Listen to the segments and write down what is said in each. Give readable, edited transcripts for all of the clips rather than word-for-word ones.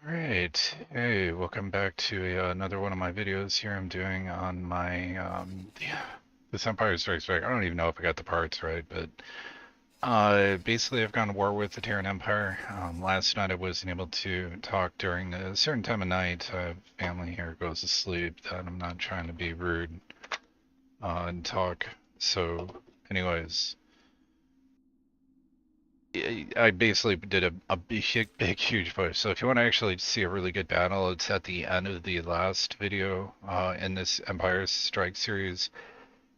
Alright, hey, welcome back to another one of my videos here I'm doing on my, this Empire Strikes Back. I don't even know if I got the parts right, but basically I've gone to war with the Terran Empire. Last night I wasn't able to talk during a certain time of night. Family here goes to sleep, that I'm not trying to be rude and talk. So, anyways, I basically did a big, huge push. So if you want to actually see a really good battle, it's at the end of the last video in this Empire Strike series,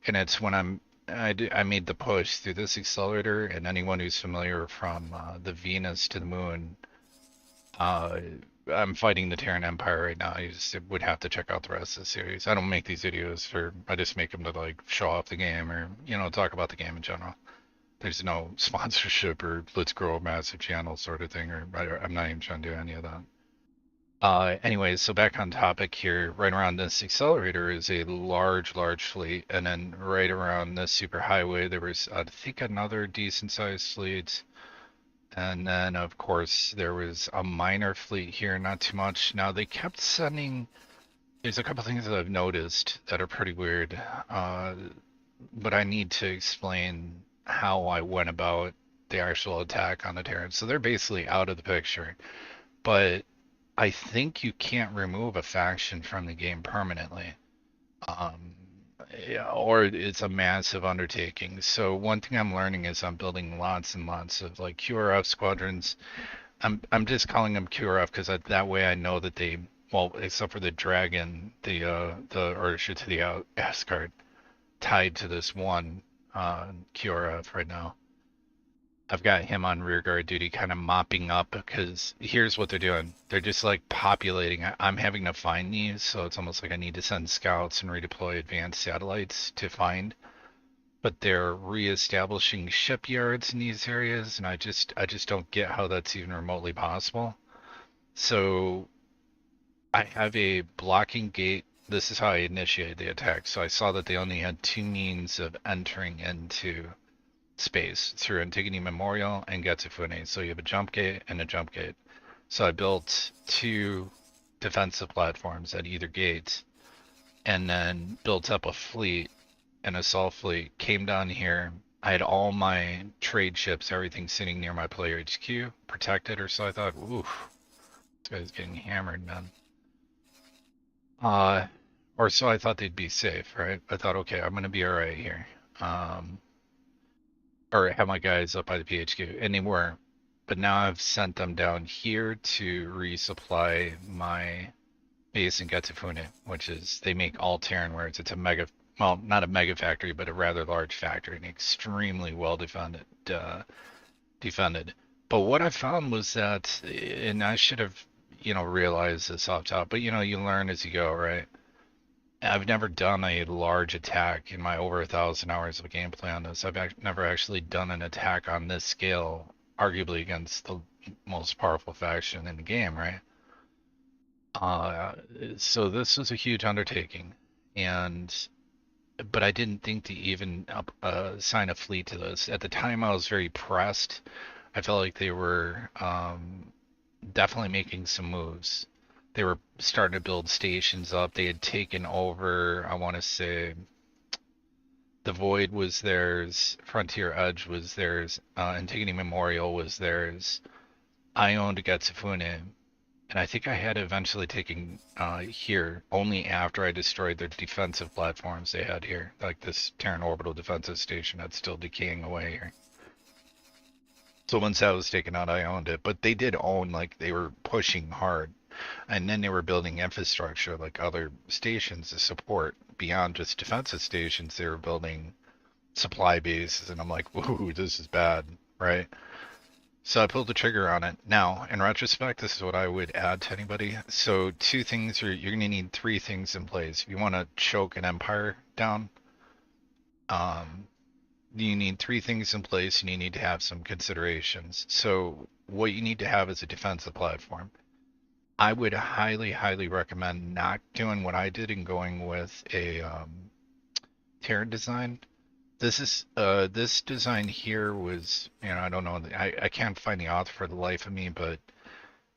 and it's when I made the push through this accelerator, and anyone who's familiar from the Venus to the Moon, uh, I'm fighting the Terran Empire right now. You just would have to check out the rest of the series. I don't make these videos I just make them to like show off the game or talk about the game in general. There's no sponsorship or let's grow a massive channel sort of thing, or I'm not even trying to do any of that. Anyways, so back on topic here, right around this accelerator is a large fleet, and then right around this superhighway there was, I think, another decent sized fleet, and then of course there was a minor fleet here, not too much. Now they kept sending. There's a couple things that I've noticed that are pretty weird, but I need to explain how I went about the actual attack on the Terrans. So they're basically out of the picture. But I think you can't remove a faction from the game permanently. Um, yeah, or it's a massive undertaking. So one thing I'm learning is I'm building lots and lots of like QRF squadrons. I'm just calling them QRF because that way I know that they, well, except for the dragon, or should to the Asgard tied to this one QRF right now. I've got him on rearguard duty, kind of mopping up because here's what they're doing. They're just like populating. I'm having to find these, so it's almost like I need to send scouts and redeploy advanced satellites to find. But they're reestablishing shipyards in these areas, and I just don't get how that's even remotely possible. So I have a blocking gate. This is how I initiated the attack. So I saw that they only had two means of entering into space through Antigone Memorial and Getsufune. So you have a jump gate and a jump gate. So I built two defensive platforms at either gate and then built up a fleet, an assault fleet, came down here. I had all my trade ships, everything sitting near my player HQ, protected, or so I thought. Oof, this guy's getting hammered, man. Uh, or so I thought they'd be safe, right? I thought, okay, I'm gonna be all right here. Um, or have my guys up by the PHQ, and they were. But now I've sent them down here to resupply my base in Getsufune, which is they make all Terran wares. It's a mega, well, not a mega factory, but a rather large factory and extremely well defended. Defended. But what I found was that, and I should have, realized this off top, but you learn as you go, right? I've never done a large attack in my over 1,000 hours of gameplay on this. Never actually done an attack on this scale, arguably against the most powerful faction in the game, right? Uh, so this was a huge undertaking, and but I didn't think to even assign a fleet to this. At the time, I was very pressed. I felt like they were definitely making some moves. They were starting to build stations up. They had taken over, I want to say, the Void was theirs, Frontier Edge was theirs, Antigone Memorial was theirs. I owned Getsufune, and I think I had eventually taken here only after I destroyed their defensive platforms they had here, like this Terran Orbital Defensive Station that's still decaying away here. So once that was taken out, I owned it. But they did own, like, they were pushing hard. And then they were building infrastructure, like other stations to support beyond just defensive stations. They were building supply bases, and I'm like, "Ooh, this is bad," right? So I pulled the trigger on it. Now, in retrospect, this is what I would add to anybody. So two things are you're going to need three things in place. If you want to choke an empire down, um, you need three things in place, and you need to have some considerations. So what you need to have is a defensive platform. I would highly recommend not doing what I did and going with a Terran design. This design here was, I don't know, I can't find the author for the life of me, but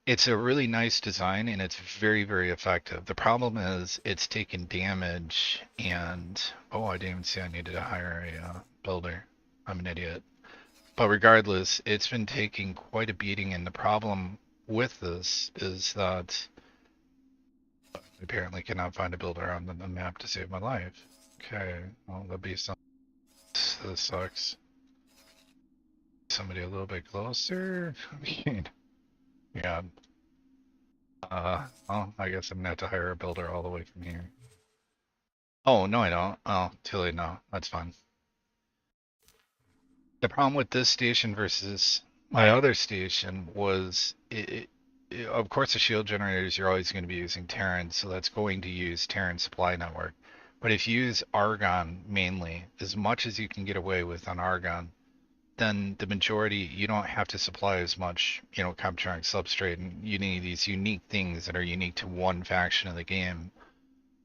It's a really nice design and it's very, very effective. The problem is it's taken damage and oh, I didn't even see I needed to hire a builder. I'm an idiot. But regardless, it's been taking quite a beating, and the problem with this is that I apparently cannot find a builder on the map to save my life. Okay, well, that'll be some. This sucks. Somebody a little bit closer. I mean, yeah. Well, I guess I'm gonna have to hire a builder all the way from here. Oh, no, I don't. Oh, too late. No, that's fine. The problem with this station versus my other station was of course, the shield generators, you're always going to be using Terran, so that's going to use Terran supply network. But if you use Argon mainly, as much as you can get away with on Argon, then the majority, you don't have to supply as much, Captronic substrate, and you need these unique things that are unique to one faction of the game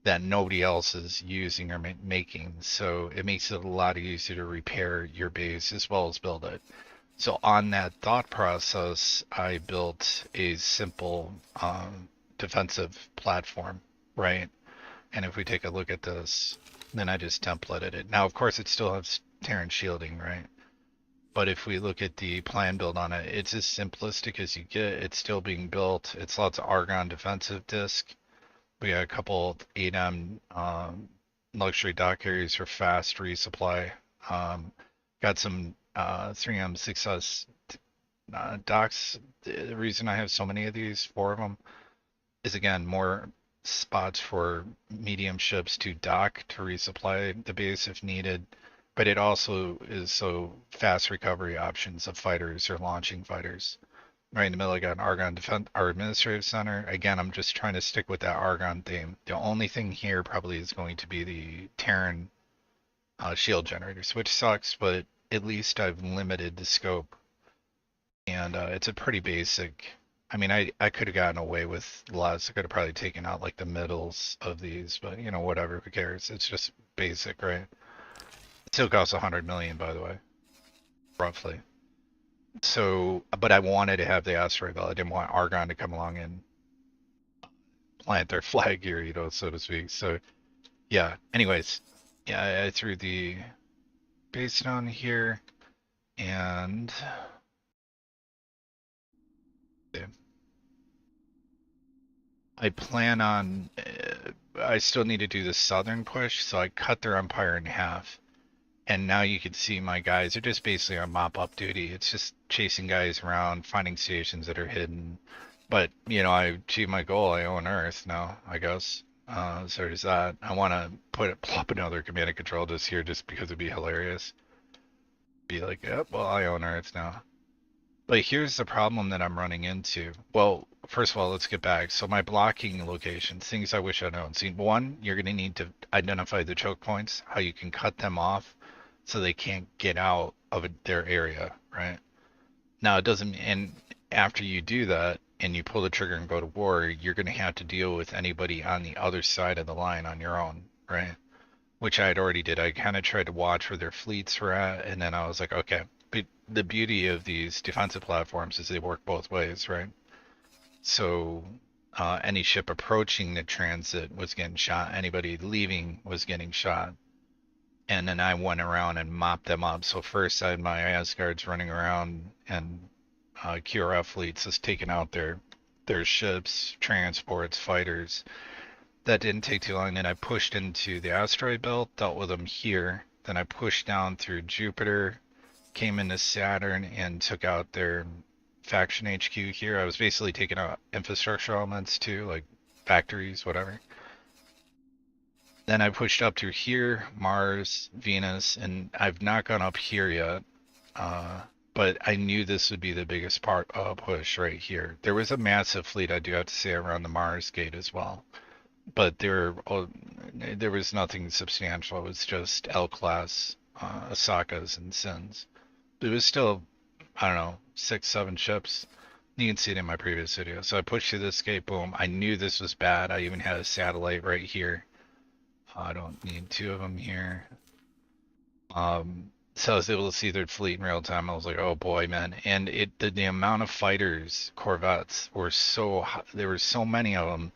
that nobody else is using or making. So it makes it a lot easier to repair your base as well as build it. So on that thought process, I built a simple defensive platform, right? And if we take a look at this, then I just templated it. Now, of course, it still has Terran shielding, right? But if we look at the plan build on it, it's as simplistic as you get. It's still being built. It's lots of Argon defensive disc. We got a couple 8M luxury dock carriers for fast resupply. Got some 3M 6S docks. The reason I have so many of these, 4 of them, is again more spots for medium ships to dock to resupply the base if needed. But it also is so fast recovery options of fighters or launching fighters. Right in the middle, I got an Argon Defense, our administrative center. Again, I'm just trying to stick with that Argon theme. The only thing here probably is going to be the Terran shield generators, which sucks, but at least I've limited the scope. And it's a pretty basic. I mean, I could have gotten away with less. I could have probably taken out like the middles of these, but whatever, who cares? It's just basic, right? It still costs 100 million, by the way, roughly. So, but I wanted to have the asteroid belt. I didn't want Argon to come along and plant their flag here, so to speak. So, yeah. Anyways, yeah, I threw the base down here, and I plan on. I still need to do the southern push, so I cut their empire in half. And now you can see my guys are just basically on mop-up duty. It's just chasing guys around, finding stations that are hidden. But, I achieved my goal. I own Earth now, I guess. So there's that. I want to plop another command and control just here just because it'd be hilarious. Be like, yep, well, I own Earth now. But here's the problem that I'm running into. Well, first of all, let's get back. So my blocking locations, things I wish I'd known. See, one, you're going to need to identify the choke points, how you can cut them off so they can't get out of their area, right? Now it doesn't, and after you do that and you pull the trigger and go to war, you're going to have to deal with anybody on the other side of the line on your own, right? Which I had already did. I kind of tried to watch where their fleets were at, and then I was like, okay. But the beauty of these defensive platforms is they work both ways, right? So any ship approaching the transit was getting shot. Anybody leaving was getting shot. And then I went around and mopped them up. So first I had my Asgards running around and QRF fleets just taking out their ships, transports, fighters. That didn't take too long. Then I pushed into the asteroid belt, dealt with them here. Then I pushed down through Jupiter, came into Saturn, and took out their faction HQ here. I was basically taking out infrastructure elements too, like factories, whatever. Then I pushed up through here, Mars, Venus, and I've not gone up here yet. But I knew this would be the biggest part push right here. There was a massive fleet, I do have to say, around the Mars gate as well. But there was nothing substantial. It was just L-class Asakas and Sins. It was still, I don't know, 6, 7 ships. You can see it in my previous video. So I pushed through this gate, boom. I knew this was bad. I even had a satellite right here. I don't need 2 of them here. So I was able to see their fleet in real time. I was like, oh boy, man. And the amount of fighters, Corvettes, were there were so many of them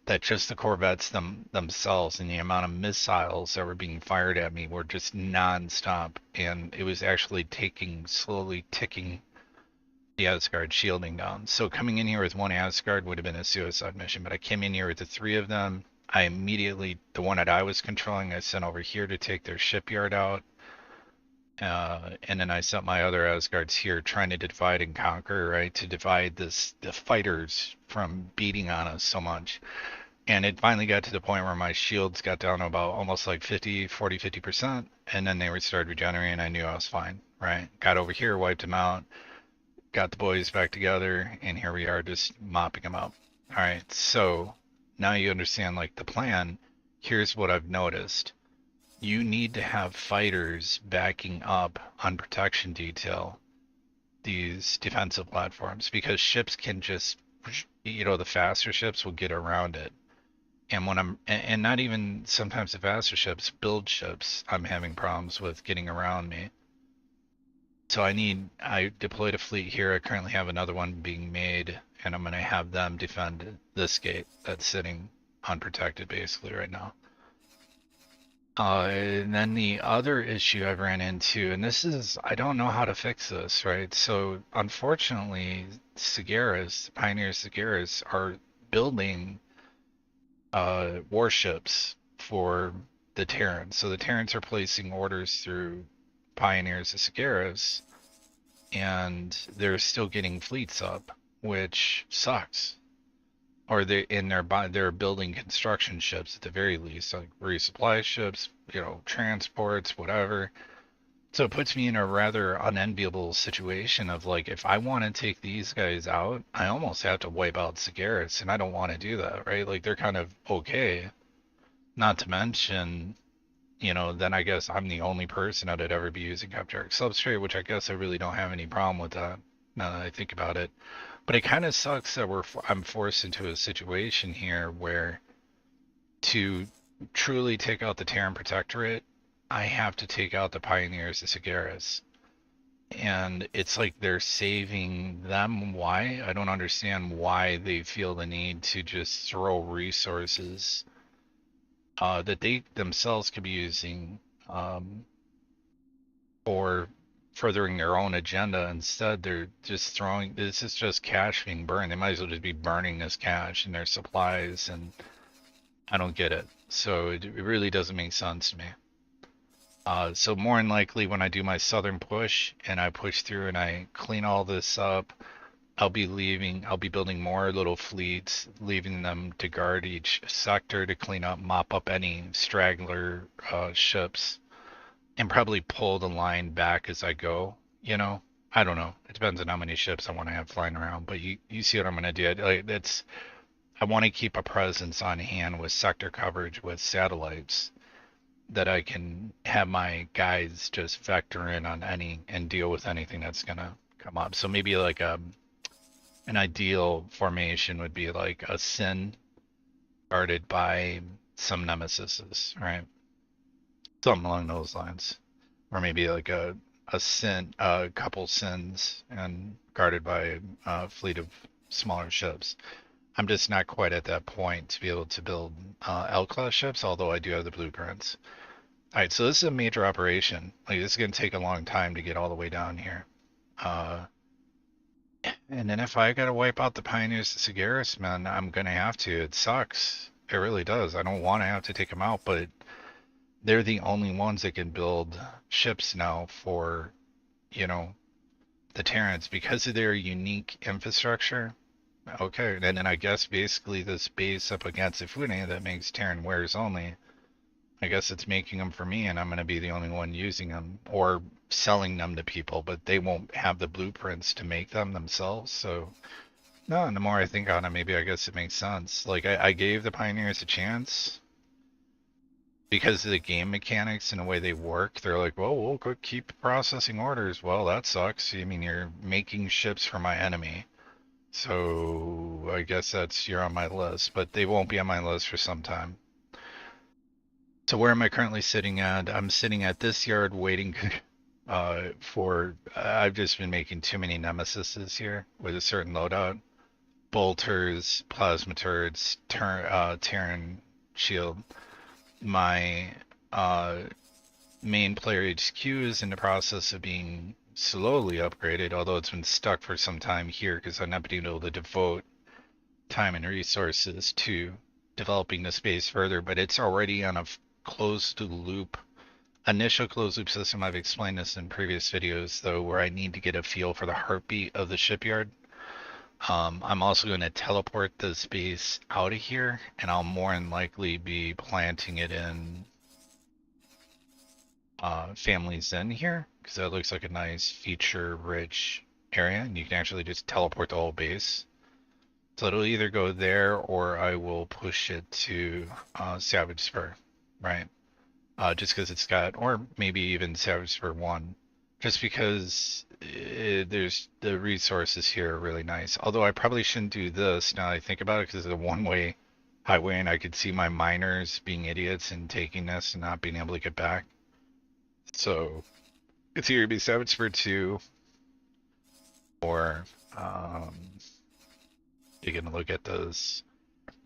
that just the Corvettes themselves and the amount of missiles that were being fired at me were just nonstop. And it was actually slowly ticking the Asgard shielding down. So coming in here with one Asgard would have been a suicide mission, but I came in here with the three of them. I immediately, the one that I was controlling, I sent over here to take their shipyard out. And then I sent my other Asgards here trying to divide and conquer, right? To divide the fighters from beating on us so much. And it finally got to the point where my shields got down to about almost like 50%. And then they started regenerating. I knew I was fine, right? Got over here, wiped them out, got the boys back together, and here we are just mopping them up. All right, so now you understand like the plan. Here's what I've noticed. You need to have fighters backing up on protection detail these defensive platforms because ships can just, the faster ships will get around it. And and not even sometimes the faster ships, build ships, I'm having problems with getting around me. So I deployed a fleet here. I currently have another one being made, and I'm going to have them defend this gate that's sitting unprotected basically right now. And then the other issue I've ran into, and this is, I don't know how to fix this, right? So unfortunately, Pioneer Sagaras are building warships for the Terrans. So the Terrans are placing orders through Pioneers of Sagaras, and they're still getting fleets up, which sucks. Or they're building construction ships at the very least, like resupply ships, transports, whatever. So it puts me in a rather unenviable situation of like, if I want to take these guys out, I almost have to wipe out Sagaris, and I don't want to do that, right? Like they're kind of okay. Not to mention, then I guess I'm the only person that'd ever be using Capturic Substrate, which I guess I really don't have any problem with that now that I think about it. But it kind of sucks that I'm forced into a situation here where to truly take out the Terran Protectorate, I have to take out the Pioneers of Sagaris. And it's like they're saving them. Why? I don't understand why they feel the need to just throw resources that they themselves could be using for furthering their own agenda. Instead, they're just throwing, this is just cash being burned. They might as well just be burning this cash and their supplies, and I don't get it. So it really doesn't make sense to me. So more than likely, when I do my southern push and I push through and I clean all this up, I'll be building more little fleets, leaving them to guard each sector to clean up, mop up any straggler ships, and probably pull the line back as I go. I don't know. It depends on how many ships I want to have flying around, but you see what I'm gonna do. I want to keep a presence on hand with sector coverage with satellites that I can have my guys just vector in on any and deal with anything that's gonna come up. So maybe like an ideal formation would be like a Sin guarded by some Nemesises, right? Something along those lines. Or maybe like a couple Sins and guarded by a fleet of smaller ships. I'm just not quite at that point to be able to build L-class ships, although I do have the blueprints. All right, so this is a major operation. Like, this is going to take a long time to get all the way down here. And then if I gotta wipe out the Pioneers of Sagaris, man, I'm gonna have to. It sucks. It really does. I don't want to have to take them out, but they're the only ones that can build ships now for, you know, the Terrans because of their unique infrastructure. Okay, and then I guess basically this base up against Ifune that makes Terran wares only. I guess it's making them for me, and I'm going to be the only one using them or selling them to people, but they won't have the blueprints to make them themselves. So, no, and the more I think on it, maybe I guess it makes sense. Like, I gave the Pioneers a chance because of the game mechanics and the way they work. They're like, well, we'll keep processing orders. Well, that sucks. I mean, you're making ships for my enemy. So, I guess you're on my list, but they won't be on my list for some time. So where am I currently sitting at? I'm sitting at this yard waiting. I've just been making too many nemesises here with a certain loadout. Bolters, plasma turrets, Terran shield. My main player HQ is in the process of being slowly upgraded, although it's been stuck for some time here because I've not been able to devote time and resources to developing the space further, but it's already on a closed loop, initial closed loop system. I've explained this in previous videos, though, where I need to get a feel for the heartbeat of the shipyard. I'm also going to teleport the space out of here, and I'll more than likely be planting it in Families Inn here, because that looks like a nice feature-rich area, and you can actually just teleport the whole base. So it'll either go there or I will push it to Savage Spur, right? Just because it's got, or maybe even Savage Spur 1, just because there's the resources here are really nice. Although I probably shouldn't do this now that I think about it, because it's a one-way highway and I could see my miners being idiots and taking this and not being able to get back. So it's either be Savage Spur 2 or you're gonna look at those.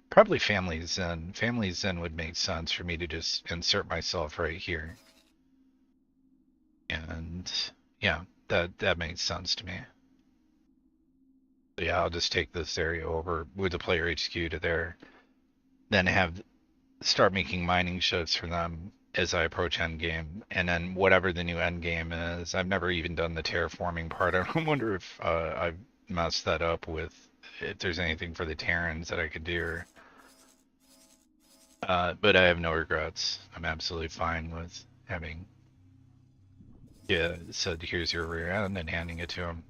Probably Families Inn. Families Inn would make sense for me to just insert myself right here. And yeah, that makes sense to me. So yeah, I'll just take this area over with the player HQ to there. Then start making mining shifts for them as I approach endgame. And then whatever the new endgame is, I've never even done the terraforming part. I wonder if I've messed that up with, if there's anything for the Terrans that I could do. But I have no regrets. I'm absolutely fine with having, said here's your rear end and handing it to him.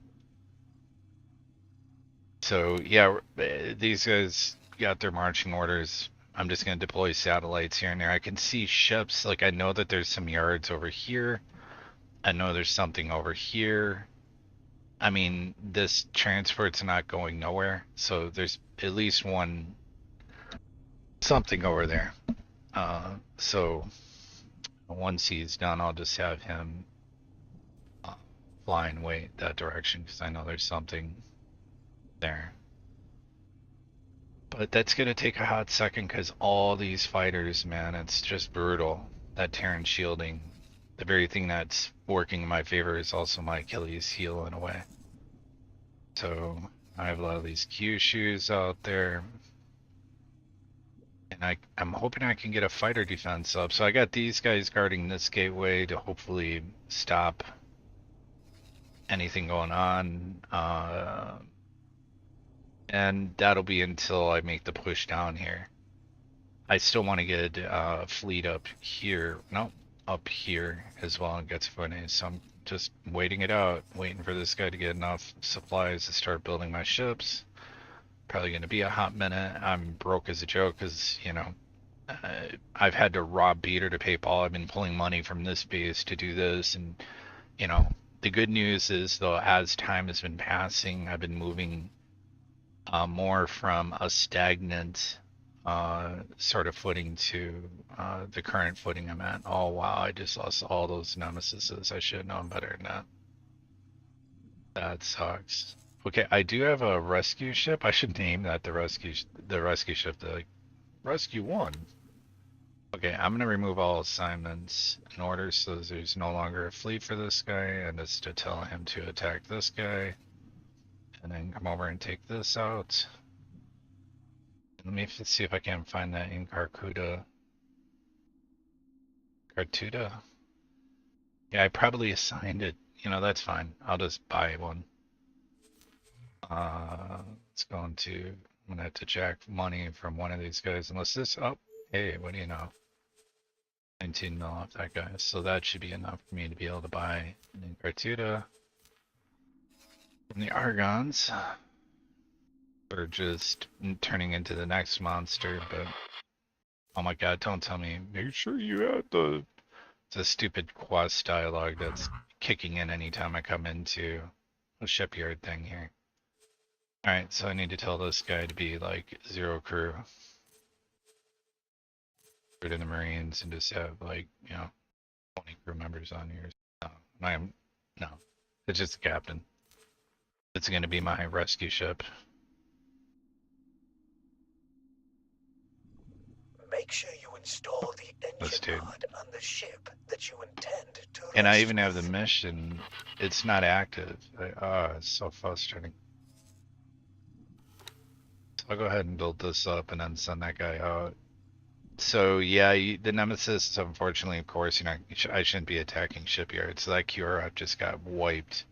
So yeah, these guys got their marching orders. I'm just gonna deploy satellites here and there. I can see ships. Like I know that there's some yards over here. I know there's something over here. I mean, this transport's not going nowhere, so there's at least something over there. So once he's done, I'll just have him fly and wait that direction because I know there's something there. But that's gonna take a hot second because all these fighters, man, it's just brutal. That Terran shielding, the very thing that's working in my favor, is also my Achilles heel in a way. So I have a lot of these Kyushus out there. And I'm hoping I can get a fighter defense up. So I got these guys guarding this gateway to hopefully stop anything going on. And that'll be until I make the push down here. I still want to get a fleet up here. No, up here as well and get footage. So I'm just waiting it out, waiting for this guy to get enough supplies to start building my ships. Probably going to be a hot minute. I'm broke as a joke because, I've had to rob Peter to pay Paul. I've been pulling money from this base to do this. And, the good news is, though, as time has been passing, I've been moving more from a stagnant sort of footing to the current footing I'm at. Oh, wow, I just lost all those nemesises. I should have known better than that. That sucks. Okay, I do have a rescue ship. I should name that the rescue ship, the Rescue 1. Okay, I'm gonna remove all assignments in order so there's no longer a fleet for this guy, and it's to tell him to attack this guy, and then come over and take this out. Let me see if I can find that in Cartuda. Yeah, I probably assigned it. That's fine. I'll just buy one. It's going to, I'm gonna have to jack money from one of these guys, unless this, oh, hey, what do you know? 19 mil off that guy, so that should be enough for me to be able to buy an Cartuda from the Argons. Or just turning into the next monster, but oh my god, don't tell me, make sure you had the stupid quest dialogue that's kicking in anytime I come into a shipyard thing here. Alright, so I need to tell this guy to be like 0 crew. Put in the Marines and just have like, 20 crew members on here. I'm No, it's just the captain. It's gonna be my rescue ship. Make sure you install the This engine dude. mod on the ship that you intend to And I rest even have the with. mission. It's not active. It's so frustrating. So I'll go ahead and build this up and then send that guy out. So yeah, the Nemesis, unfortunately, of course, I shouldn't be attacking shipyards. So that QRF just got wiped.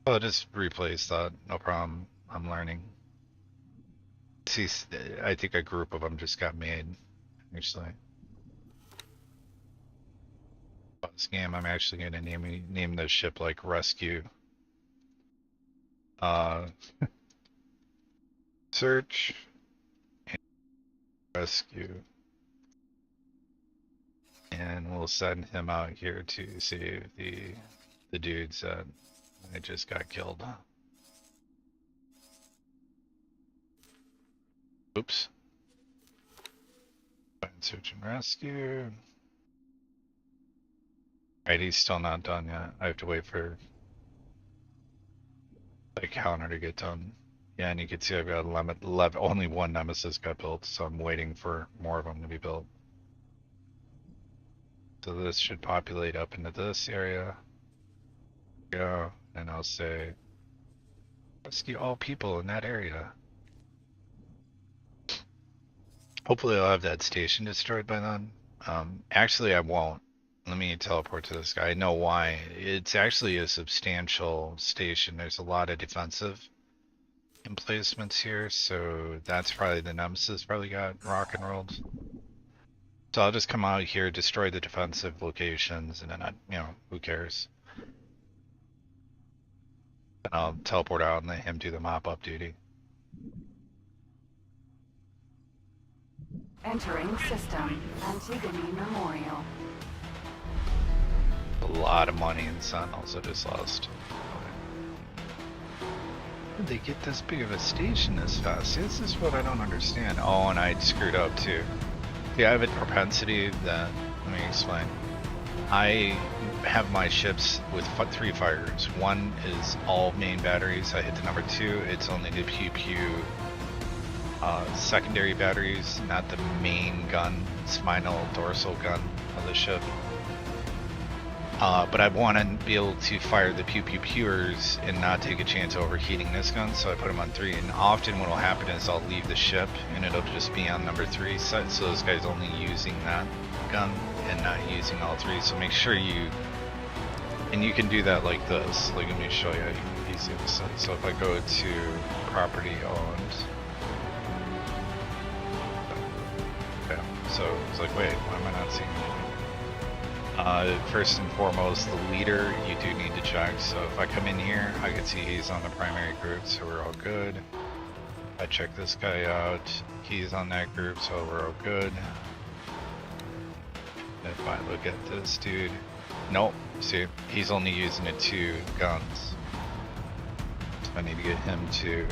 I'll just replace that. No problem. I'm learning. See, I think a group of them just got made, actually. This game, I'm actually going to name the ship like Rescue. Uh, search and rescue. And we'll send him out here to save the dudes that I just got killed. Oops. Find search and rescue. Alright, he's still not done yet. I have to wait for the counter to get done. Yeah, and you can see I've got 11, only one Nemesis got built, so I'm waiting for more of them to be built. So this should populate up into this area. Go, and I'll say, rescue all people in that area. Hopefully I'll have that station destroyed by then. Actually I won't. Let me teleport to this guy. I know why. It's actually a substantial station. There's a lot of defensive emplacements here, so that's probably the Nemesis probably got rock and rolled. So I'll just come out here, destroy the defensive locations, and then who cares? And I'll teleport out and let him do the mop-up duty. Entering system. Antigone Memorial. A lot of money in Sentinels I just lost. How did they get this big of a station this fast? This is what I don't understand. Oh, and I screwed up too. Yeah, I have a propensity that, let me explain. I have my ships with 3 fires. One is all main batteries. I hit the number 2. It's only the pew-pew secondary batteries, not the main gun, spinal dorsal gun of the ship. But I want to be able to fire the pew-pew-pewers and not take a chance of overheating this gun, so I put them on 3. And often what will happen is I'll leave the ship and it'll just be on number 3 set, so this guy's only using that gun and not using all 3. So make sure and you can do that like this. Like, let me show you how you can easily set. So if I go to property owned, okay, so it's like, wait, why am I not seeing anything? First and foremost, the leader you do need to check. So if I come in here, I can see he's on the primary group, so we're all good. I check this guy out, he's on that group, so we're all good. If I look at this dude, nope, see, he's only using the 2 guns. So I need to get him to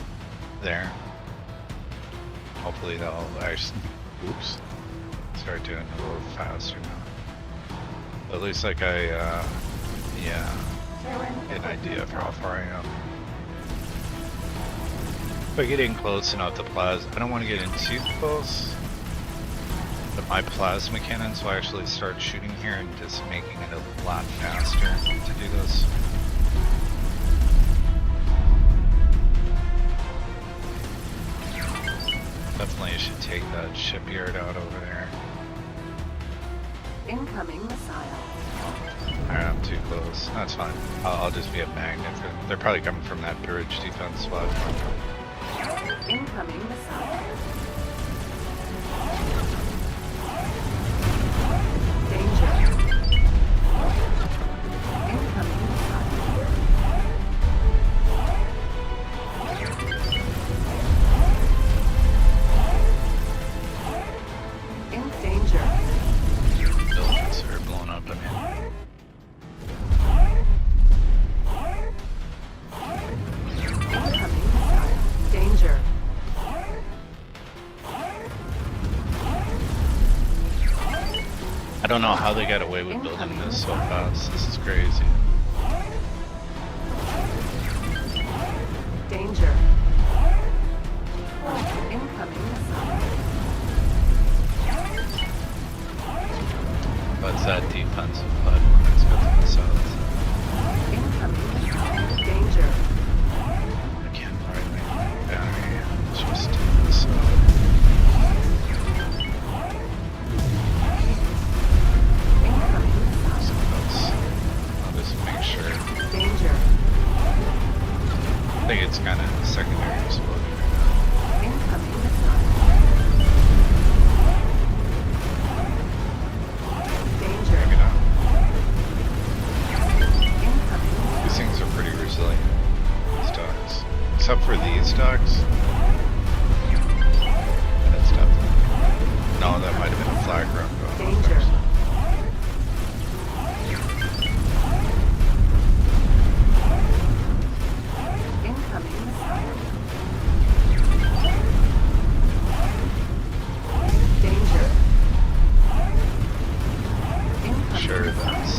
there. Hopefully that'll actually, oops, start doing it a little faster now. At least like yeah, get an idea of how far I am. If I get in close enough to plasma, I don't want to get in too close, but my plasma cannons will actually start shooting here and just making it a lot faster to do this. Definitely should take that shipyard out over there. Incoming missile. Alright, I'm too close. That's fine. I'll just be a magnet. They're probably coming from that bridge defense platform. Incoming missile. Danger. Incoming missile. In danger. Buildings are blown up, I mean. Incoming missile. Danger. I don't know how they got away with building this so fast. This is crazy. think it's kind of secondary explosion. Incoming missile. Danger. Check it out. Incoming. These things are pretty resilient, these docks. Except for these docks. That's definitely. No, that might have been a flag run going on there. Danger. Incoming missile. Danger. Incoming Sure, missile. that's.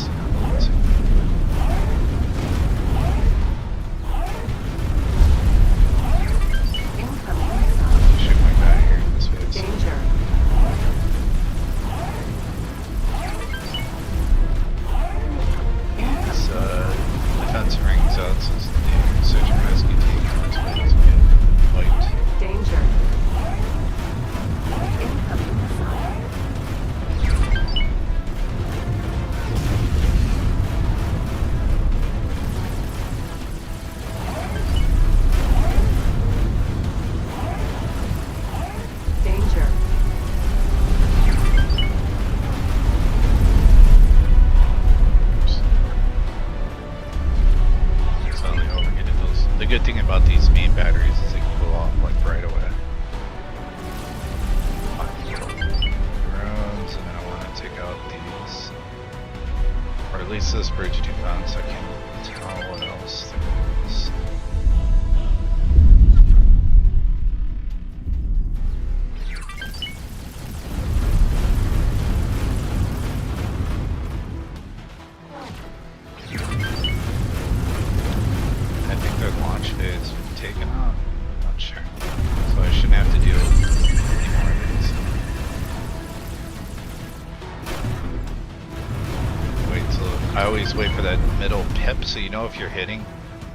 Incoming missile. Shoot my guy here in this face. Danger. These Incoming. defense rings out since the search and rescue team comes in to get wiped. Danger. Incoming missile. Danger. Slightly overheated those. The good thing about these main batteries is they can go off like right away. Roads, and then I want to take out these. Or at least this bridge defense. I can't tell what else there is. I think their launch phase was taken out. I'm not sure. So I shouldn't have to deal with any more of these. Wait till I always wait for that middle pip so you know if you're hitting.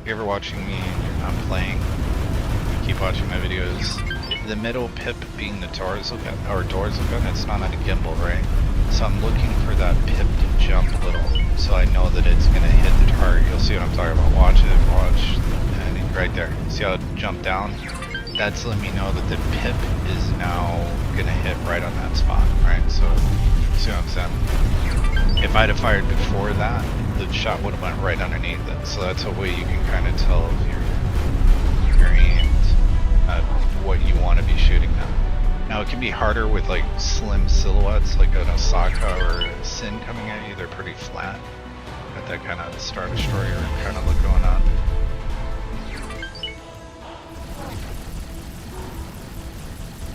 If you're ever watching me and you're not playing, you keep watching my videos. The middle pip being the dorsal gun, or dorsal gun, it's not on a gimbal, right? So I'm looking for that pip to jump a little, so I know that it's gonna hit the target. You'll see what I'm talking about. Watch it, watch, and right there. See how it jumped down? That's letting me know that the pip is now gonna hit right on that spot, right? So, see what I'm saying? If I'd have fired before that, the shot would have went right underneath it. So that's a way you can kind of tell if you're aimed at what you want to be shooting at. Now it can be harder with like slim silhouettes like an Osaka or a Sin coming at you. They're pretty flat. Got that kind of Star Destroyer kind of look going on.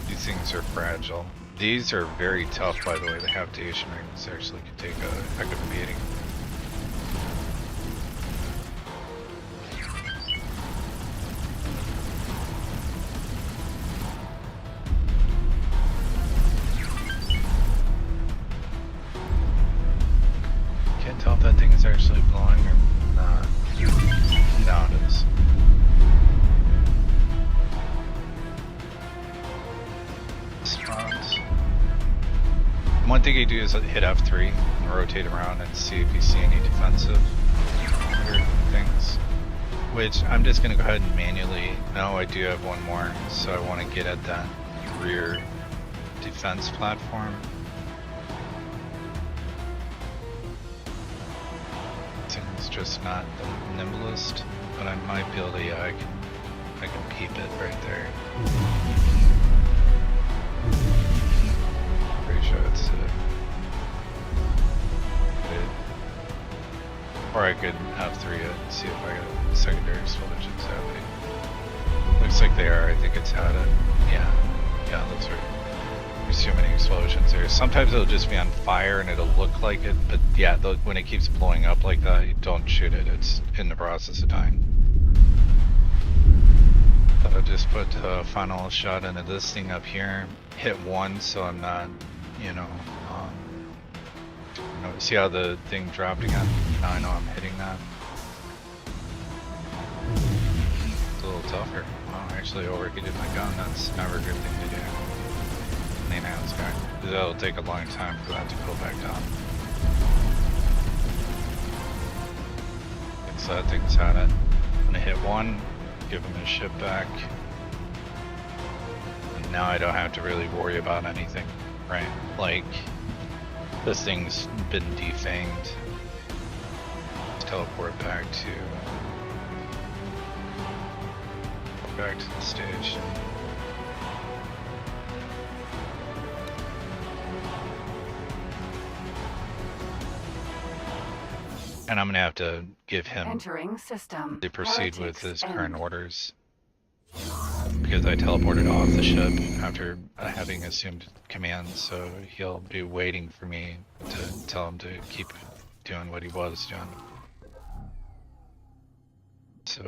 These things are fragile. These are very tough, by the way. The habitation rings actually can take a heck of a beating. Can't tell if that thing is actually blowing or not. No, it is. Spawns. One thing you do is hit F3 and rotate around and see if you see any defensive things. Which I'm just gonna go ahead and manually. No, I do have one more, so I want to get at that rear defense platform. It's just not the nimblest, but I might be able to. Yeah, I can peep it right there. Pretty sure it's it. Or I could have 3 it and see if I got secondary explosions happening. Looks like they are. I think it's had it. Yeah, those are. There's too many explosions there. Sometimes it'll just be on fire and it'll look like it, but yeah, when it keeps blowing up like that, you don't shoot it. It's in the process of dying. But I'll just put a final shot into this thing up here. Hit 1 so I'm not, see how the thing dropped again? Now I know I'm hitting that. It's a little tougher. Well, I actually overheated my gun. That's never a good thing to do. This guy. That'll take a long time for that to go back down. So that thing's had it. I'm gonna hit 1, give him his ship back. Now I don't have to really worry about anything, right? Like, this thing's been defanged. Let's teleport back to the stage. And I'm gonna have to give him Entering system. to proceed with Heretics his current end. orders. Because I teleported off the ship after having assumed command, so he'll be waiting for me to tell him to keep doing what he was doing. So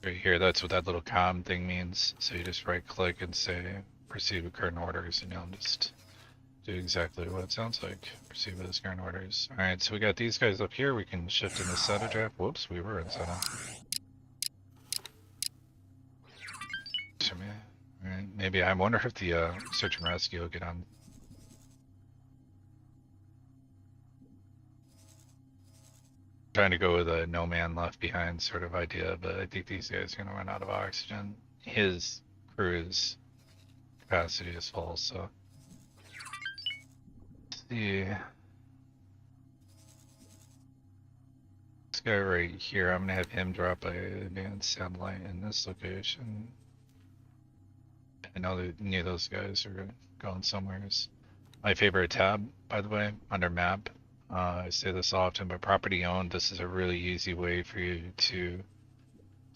right here, that's what that little comm thing means. So you just right click and say proceed with current orders, and you'll just do exactly what it sounds like. Proceed with his current orders. Alright, so we got these guys up here. We can shift into SETA draft. Whoops, we were in SETA. Alright, maybe I wonder if the search and rescue will get on. Trying to go with a no man left behind sort of idea, but I think these guys are gonna run out of oxygen. His crew's capacity is full, so let's see. This guy right here, I'm gonna have him drop a advanced satellite in this location. I know that near those guys are going somewhere. My favorite tab, by the way, under map. I say this often, but property owned, this is a really easy way for you to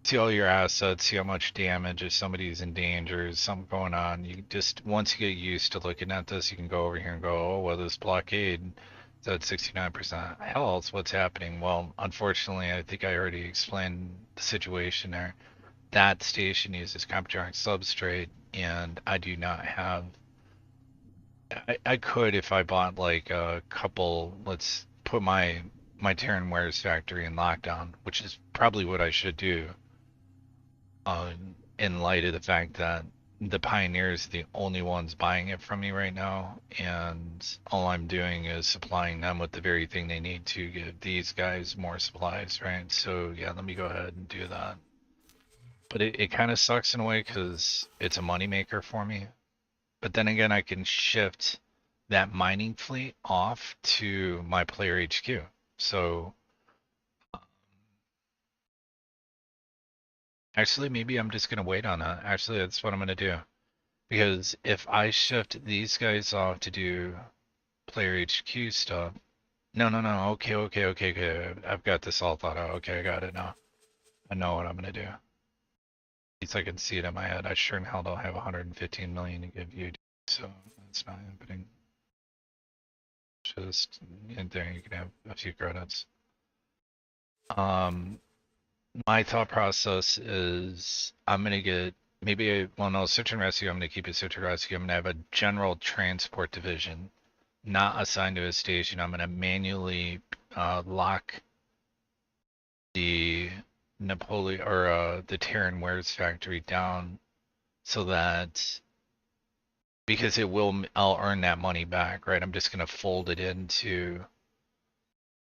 see all your assets, see how much damage, if somebody's in danger, is something going on. You just, once you get used to looking at this, you can go over here and go, oh, well, this blockade is at 69% health. What's happening? Well, unfortunately, I think I already explained the situation there. That station uses Comptronic substrate, and I do not have. I could if I bought like a couple. Let's put my Terran Wares factory in lockdown, which is probably what I should do. In light of the fact that the Pioneers are the only ones buying it from me right now, and all I'm doing is supplying them with the very thing they need to give these guys more supplies, right? So yeah, let me go ahead and do that. But it kind of sucks in a way because it's a moneymaker for me. But then again, I can shift that mining fleet off to my player HQ. So actually, maybe I'm just going to wait on that. Actually, that's what I'm going to do. Because if I shift these guys off to do player HQ stuff. No. Okay. I've got this all thought out. Okay, I got it now. I know what I'm going to do. At least I can see it in my head. I sure in hell don't have 115 million to give you, so that's not happening. Just in there, you can have a few credits. My thought process is I'm gonna get no, search and rescue. I'm gonna keep it search and rescue. I'm gonna have a general transport division, not assigned to a station. I'm gonna manually lock the Napoleon or the Terran Wares factory down so that because I'll earn that money back, right? I'm just gonna fold it into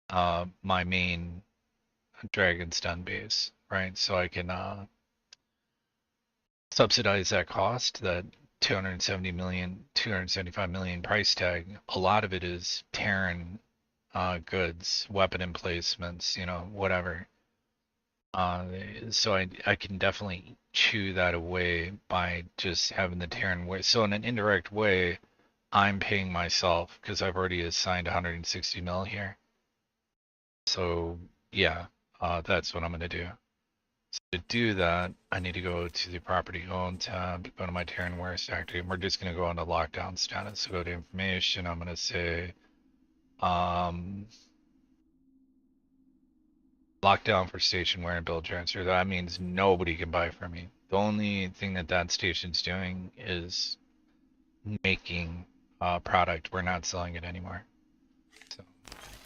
my main Dragon's Den base, right? So I can subsidize that cost, that 275 million price tag. A lot of it is Terran goods, weapon emplacements, whatever. So I can definitely chew that away by just having the Terran way. So in an indirect way, I'm paying myself because I've already assigned 160 mil here. So yeah, that's what I'm gonna do. So to do that, I need to go to the property owned tab, go to my Terran Wares factory, and we're just gonna go into lockdown status. So go to information. I'm gonna say, lockdown for stationware and build transfer. That means nobody can buy from me. The only thing that station's doing is making product. We're not selling it anymore. So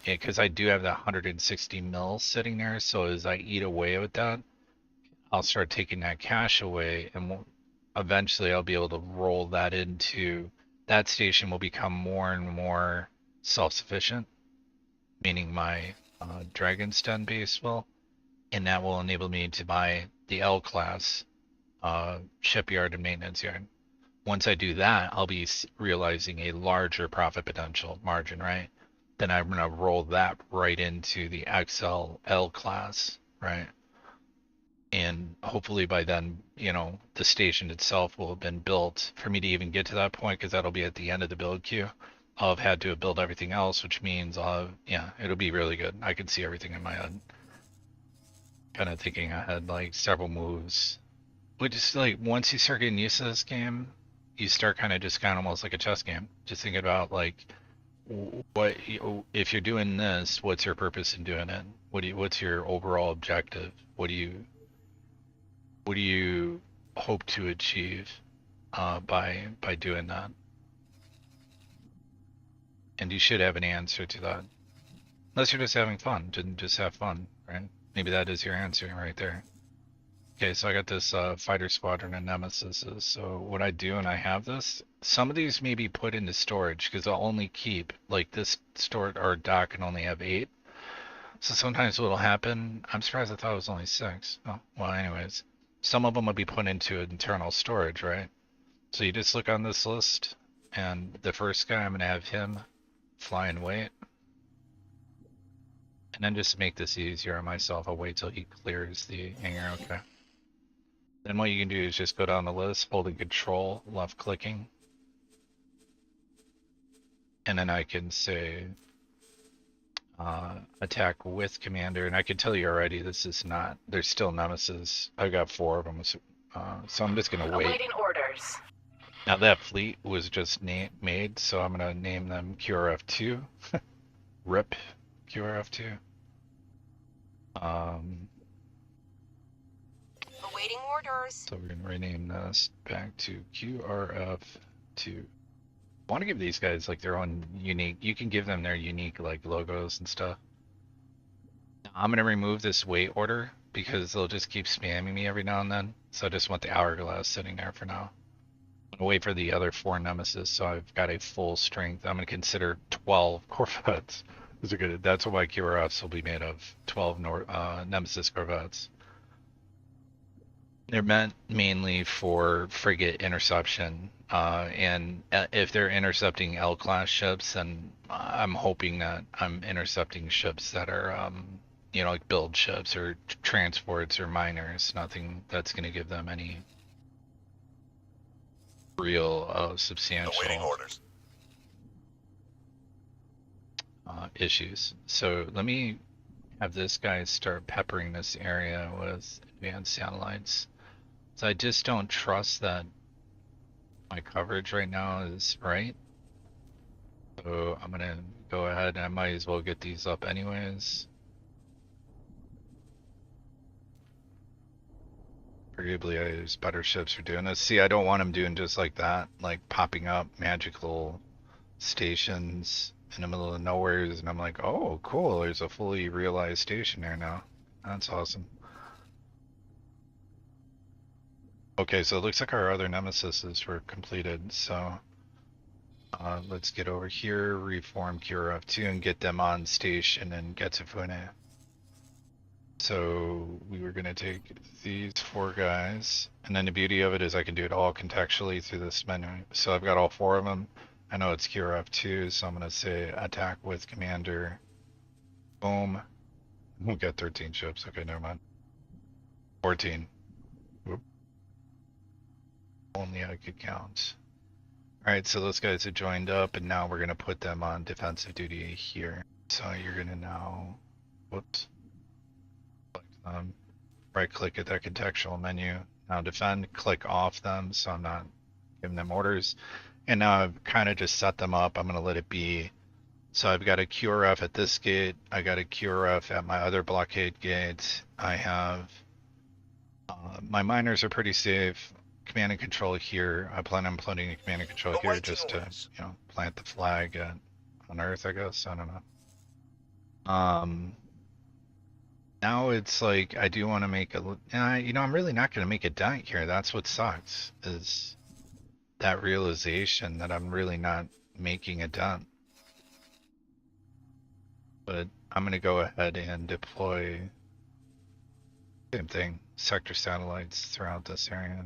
yeah, because I do have that 160 mil sitting there. So as I eat away with that, I'll start taking that cash away, and eventually I'll be able to roll that into that station. Will become more and more self-sufficient, meaning my Dragon's Den base will, and that will enable me to buy the L class shipyard and maintenance yard. Once I do that, I'll be realizing a larger profit potential margin, right? Then I'm gonna roll that right into the XL L class, right? And hopefully by then, you know, the station itself will have been built for me to even get to that point, because that'll be at the end of the build queue. I'll have had to have built everything else, which means yeah, it'll be really good. I can see everything in my head. Kind of thinking ahead, like several moves. Which is like, once you start getting used to this game, you start kind of just kind of almost like a chess game. Just thinking about like, what if you're doing this, what's your purpose in doing it? What's your overall objective? What do you hope to achieve by doing that? And you should have an answer to that. Unless you're just having fun, just have fun, right? Maybe that is your answer right there. Okay, so I got this fighter squadron and Nemesis. So what I do when I have this, some of these may be put into storage, because I'll only keep, like, this store or dock can only have 8. So sometimes what'll happen, I'm surprised I thought it was only 6. Oh, well, anyways, some of them will be put into internal storage, right? So you just look on this list, and the first guy, I'm gonna have him fly and wait. And then just to make this easier on myself, I'll wait till he clears the hangar. Okay. Then what you can do is just go down the list, holding control, left clicking. And then I can say attack with commander. And I can tell you already, this is not, there's still Nemesis. I've got 4 of them. So I'm just going to wait. Awaiting orders. Now that fleet was just made, so I'm going to name them QRF2. RIP QRF2. Awaiting orders. So we're going to rename this back to QRF2. I want to give these guys like their own unique, you can give them their unique like logos and stuff. Now, I'm going to remove this wait order because they'll just keep spamming me every now and then. So I just want the hourglass sitting there for now. I'm going to wait for the other 4 Nemesis, so I've got a full strength. I'm going to consider 12 Corvettes. Those are good. That's what my QRFs will be made of. 12 Nemesis Corvettes. They're meant mainly for frigate interception, and if they're intercepting L-class ships, then I'm hoping that I'm intercepting ships that are, you know, like build ships or transports or miners. Nothing that's going to give them any real substantial issues. So let me have this guy start peppering this area with advanced satellites. So I just don't trust that my coverage right now is right. So I'm gonna go ahead and I might as well get these up anyways. Arguably there's better ships for doing this. See, I don't want them doing just like that, like popping up magical stations in the middle of nowhere, and I'm like, oh cool, there's a fully realized station there now. That's awesome. Okay, so it looks like our other Nemesises were completed, so let's get over here, reform QRF2 and get them on station in Getsufune. So we were going to take these 4 guys, and then the beauty of it is I can do it all contextually through this menu. So I've got all 4 of them. I know it's QRF2, so I'm going to say attack with commander. Boom. We'll get 13 ships. Okay, never mind. 14. Whoop. Only I could count. Alright, so those guys have joined up, and now we're going to put them on defensive duty here. So you're going to now, whoops, right click at that contextual menu. Now defend, click off them, so I'm not giving them orders. And now I've kind of just set them up. I'm going to let it be. So I've got a QRF at this gate. I got a QRF at my other blockade gate. I have, my miners are pretty safe. Command and control here. I plan on putting a command and control here just to, you know, plant the flag on Earth, I guess. I don't know. Now it's like I do want to make a, you know, I'm really not going to make a dent here. That's what sucks, is that realization that I'm really not making a dent. But I'm going to go ahead and deploy Same thing. Sector satellites throughout this area.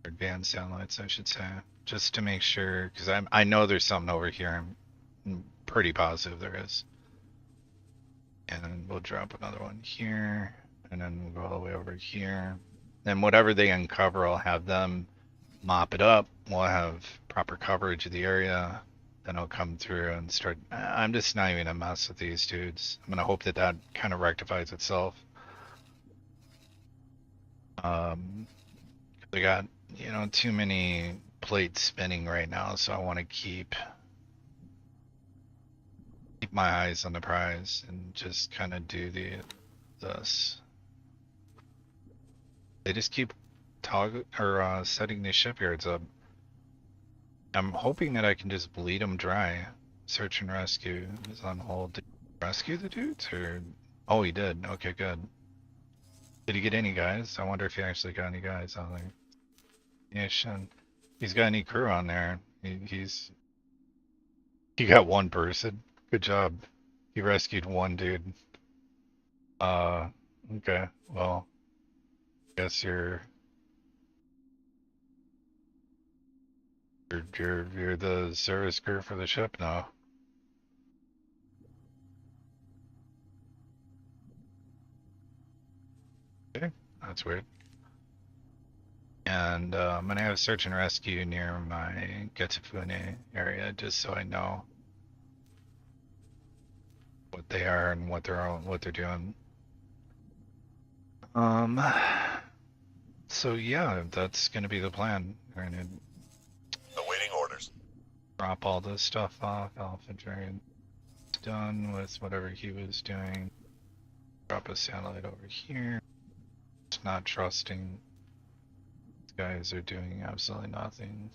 Advanced satellites, I should say. Just to make sure, because I know there's something over here. I'm pretty positive there is. And we'll drop another one here, and then we'll go all the way over here. And whatever they uncover, I'll have them mop it up. We'll have proper coverage of the area. Then I'll come through and start. I'm just not even gonna mess with these dudes. I'm gonna hope that that kind of rectifies itself. They got, you know, too many plates spinning right now, so I want to keep my eyes on the prize and just kind of do this. They just keep setting these shipyards up. I'm hoping that I can just bleed them dry. Search and rescue is on hold. Did he rescue the dudes, or? Oh, he did. Okay, good. Did he get any guys? I wonder if he actually got any guys on there. Yeah, shouldn't. He's got any crew on there. He got one person. Good job. He rescued one dude. Okay. Well, guess you're the service crew for the ship now. Okay, that's weird. And I'm gonna have search and rescue near my Getsufune area just so I know what they are and what they're doing. So yeah, that's gonna be the plan. We're gonna Awaiting orders. drop all this stuff off. Alpha Dragon done with whatever he was doing. Drop a satellite over here. Just not trusting. These guys are doing absolutely nothing.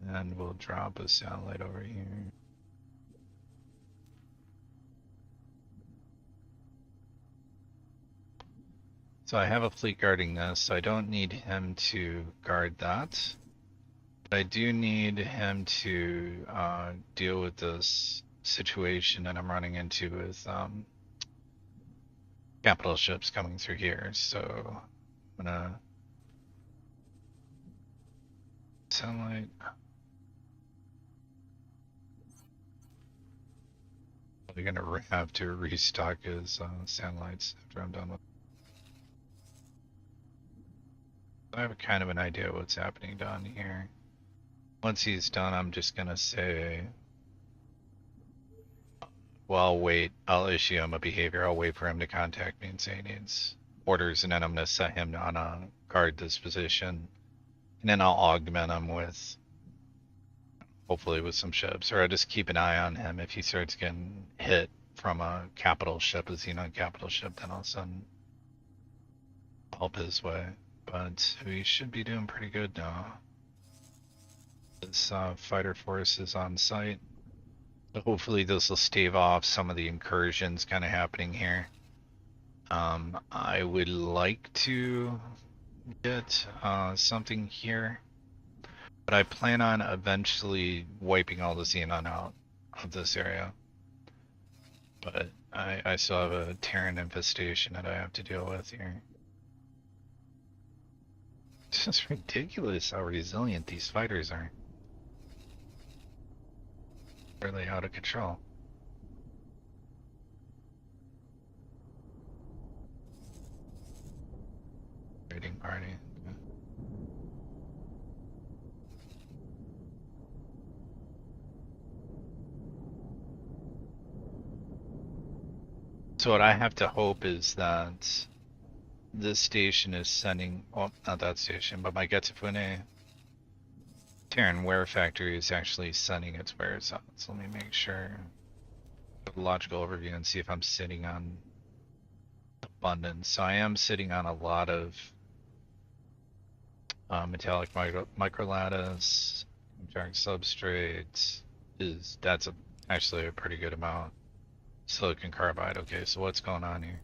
And we'll drop a satellite over here. So I have a fleet guarding this, so I don't need him to guard that. But I do need him to deal with this situation that I'm running into with capital ships coming through here. So I'm gonna satellite. We're gonna have to restock his satellites after I'm done with. I have kind of an idea what's happening down here. Once he's done, I'm just gonna say, well, I'll wait. I'll issue him a behavior. I'll wait for him to contact me and say he needs orders, and then I'm gonna set him on a guard this position, and then I'll augment him with, hopefully with some ships, or I'll just keep an eye on him. If he starts getting hit from a capital ship, a Xenon capital ship, then I'll send help his way. But we should be doing pretty good now. This fighter force is on site. So hopefully this will stave off some of the incursions kind of happening here. I would like to get something here, but I plan on eventually wiping all the Xenon out of this area. But I still have a Terran infestation that I have to deal with here. It's just ridiculous how resilient these fighters are. Really out of control. Raiding party. Okay. So what I have to hope is that this station is sending, well, not that station, but my Getsufune Terran Ware Factory is actually sending its wares out. So let me make sure a logical overview and see if I'm sitting on abundance. So I am sitting on a lot of metallic microlattice, dark substrate that's actually a pretty good amount. Silicon carbide. Okay, so what's going on here?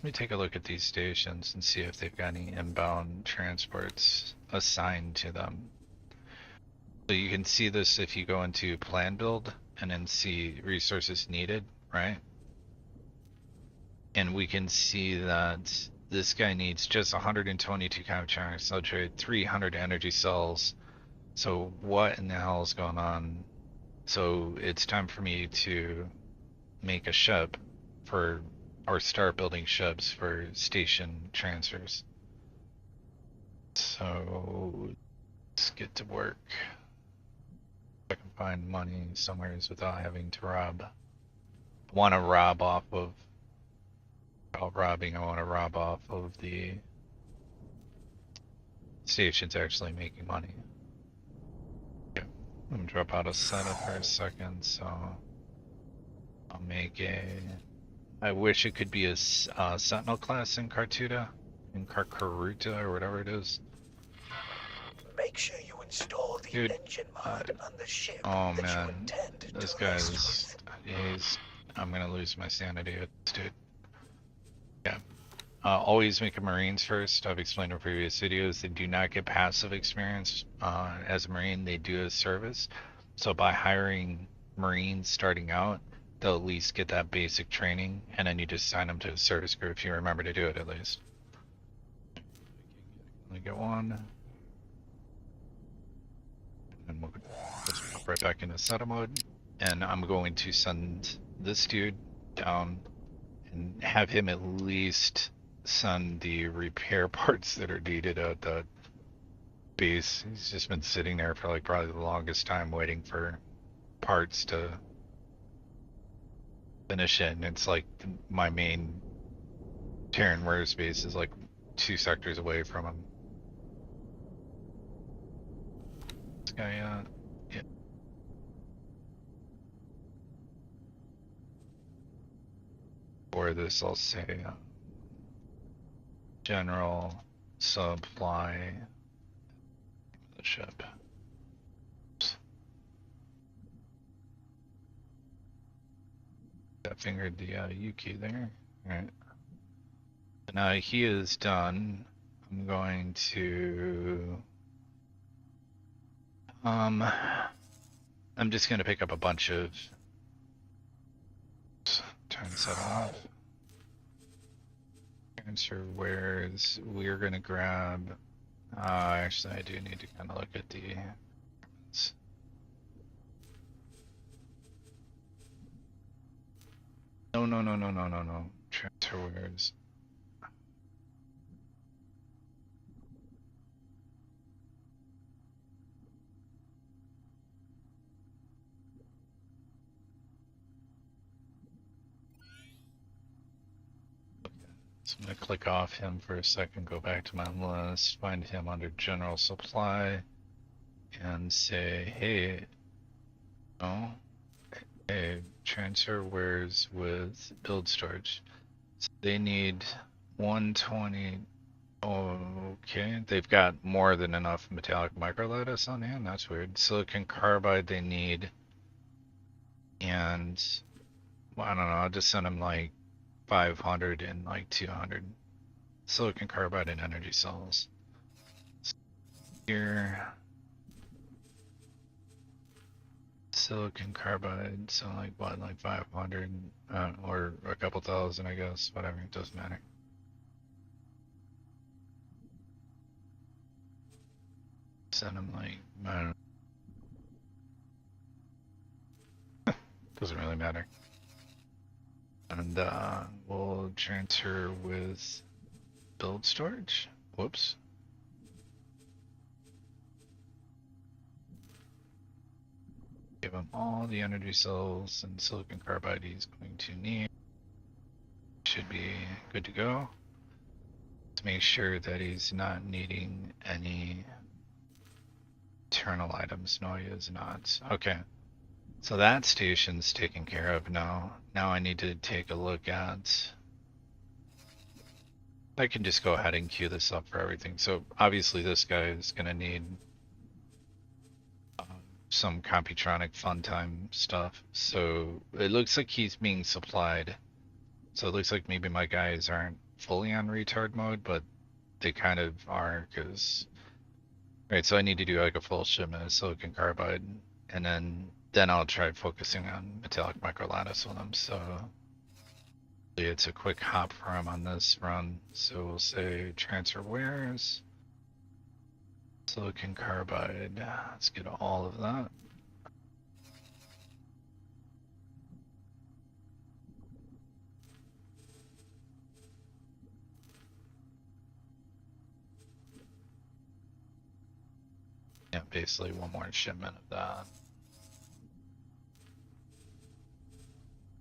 Let me take a look at these stations and see if they've got any inbound transports assigned to them. So you can see this if you go into plan build and then see resources needed, right? And we can see that this guy needs just 122 capture, substrate, 300 energy cells. So what in the hell is going on? So it's time for me to make a ship for, or start building ships for station transfers. So let's get to work. I can find money somewhere without having to rob. Want to rob off of, robbing, I want to rob off of the stations actually making money. Okay. I'm gonna drop out of setup for a second, so I'll make a, I wish it could be a Sentinel class in Cartuda, in Carcaruta, or whatever it is. Make sure you install the Dude, engine mod on the ship oh that man, you intend this to mess guy's, with. I'm gonna lose my sanity, dude. Yeah. Always make a Marines first. I've explained in previous videos, they do not get passive experience as a Marine, they do a service. So by hiring Marines starting out, they'll at least get that basic training, and then you just sign them to a service group if you remember to do it at least. Let me get one. And we'll just pop right back into setup mode. And I'm going to send this dude down and have him at least send the repair parts that are needed at the base. He's just been sitting there for like probably the longest time waiting for parts to finish it, and it's like my main Terran Wares base is like 2 sectors away from him. This guy, yeah. For this, I'll say general supply the ship. That fingered the Yuki there. Alright. Now he is done. I'm going to I'm just gonna pick up a bunch of, turn that off. Transfer wares. We're gonna grab, actually I do need to kind of look at the no. Transfer wares. So I'm gonna click off him for a second, go back to my list, find him under general supply, and say, hey, no, hey, transfer wares with build storage. So they need 120. Oh, okay, they've got more than enough metallic microlattice on hand. That's weird. Silicon carbide they need, and well, I don't know. I'll just send them like 500 and like 200 silicon carbide and energy cells. Here, silicon carbide, so like what, like 500 or a couple thousand, I guess. Whatever, it doesn't matter. Send them like, I don't know. Doesn't really matter. And we'll transfer with build storage. Whoops. Give him all the energy cells and silicon carbide he's going to need. Should be good to go. To make sure that he's not needing any internal items. No, he is not. Okay. So that station's taken care of now. Now I need to take a look at, I can just go ahead and queue this up for everything. So obviously this guy is going to need some Computronic fun time stuff. So it looks like he's being supplied. So it looks like maybe my guys aren't fully on retard mode, but they kind of are, because right, so I need to do like a full shipment of silicon carbide, and then I'll try focusing on metallic microlattice with them. So it's a quick hop for him on this run. So we'll say transfer wares, silicon carbide. Let's get all of that. Yeah, basically one more shipment of that.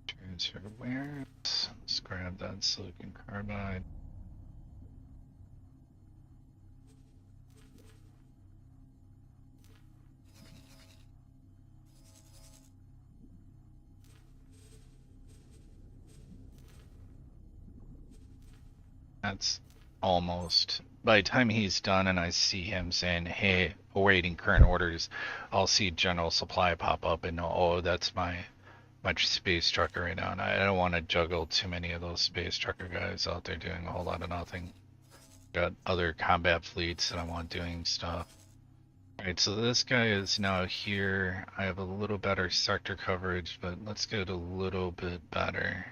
Transfer wares. Let's grab that silicon carbide. That's almost, by the time he's done and I see him saying, hey, awaiting current orders, I'll see general supply pop up and know, oh, that's my space trucker right now. And I don't want to juggle too many of those space trucker guys out there doing a whole lot of nothing. Got other combat fleets that I want doing stuff. Alright, so this guy is now here. I have a little better sector coverage, but let's get a little bit better.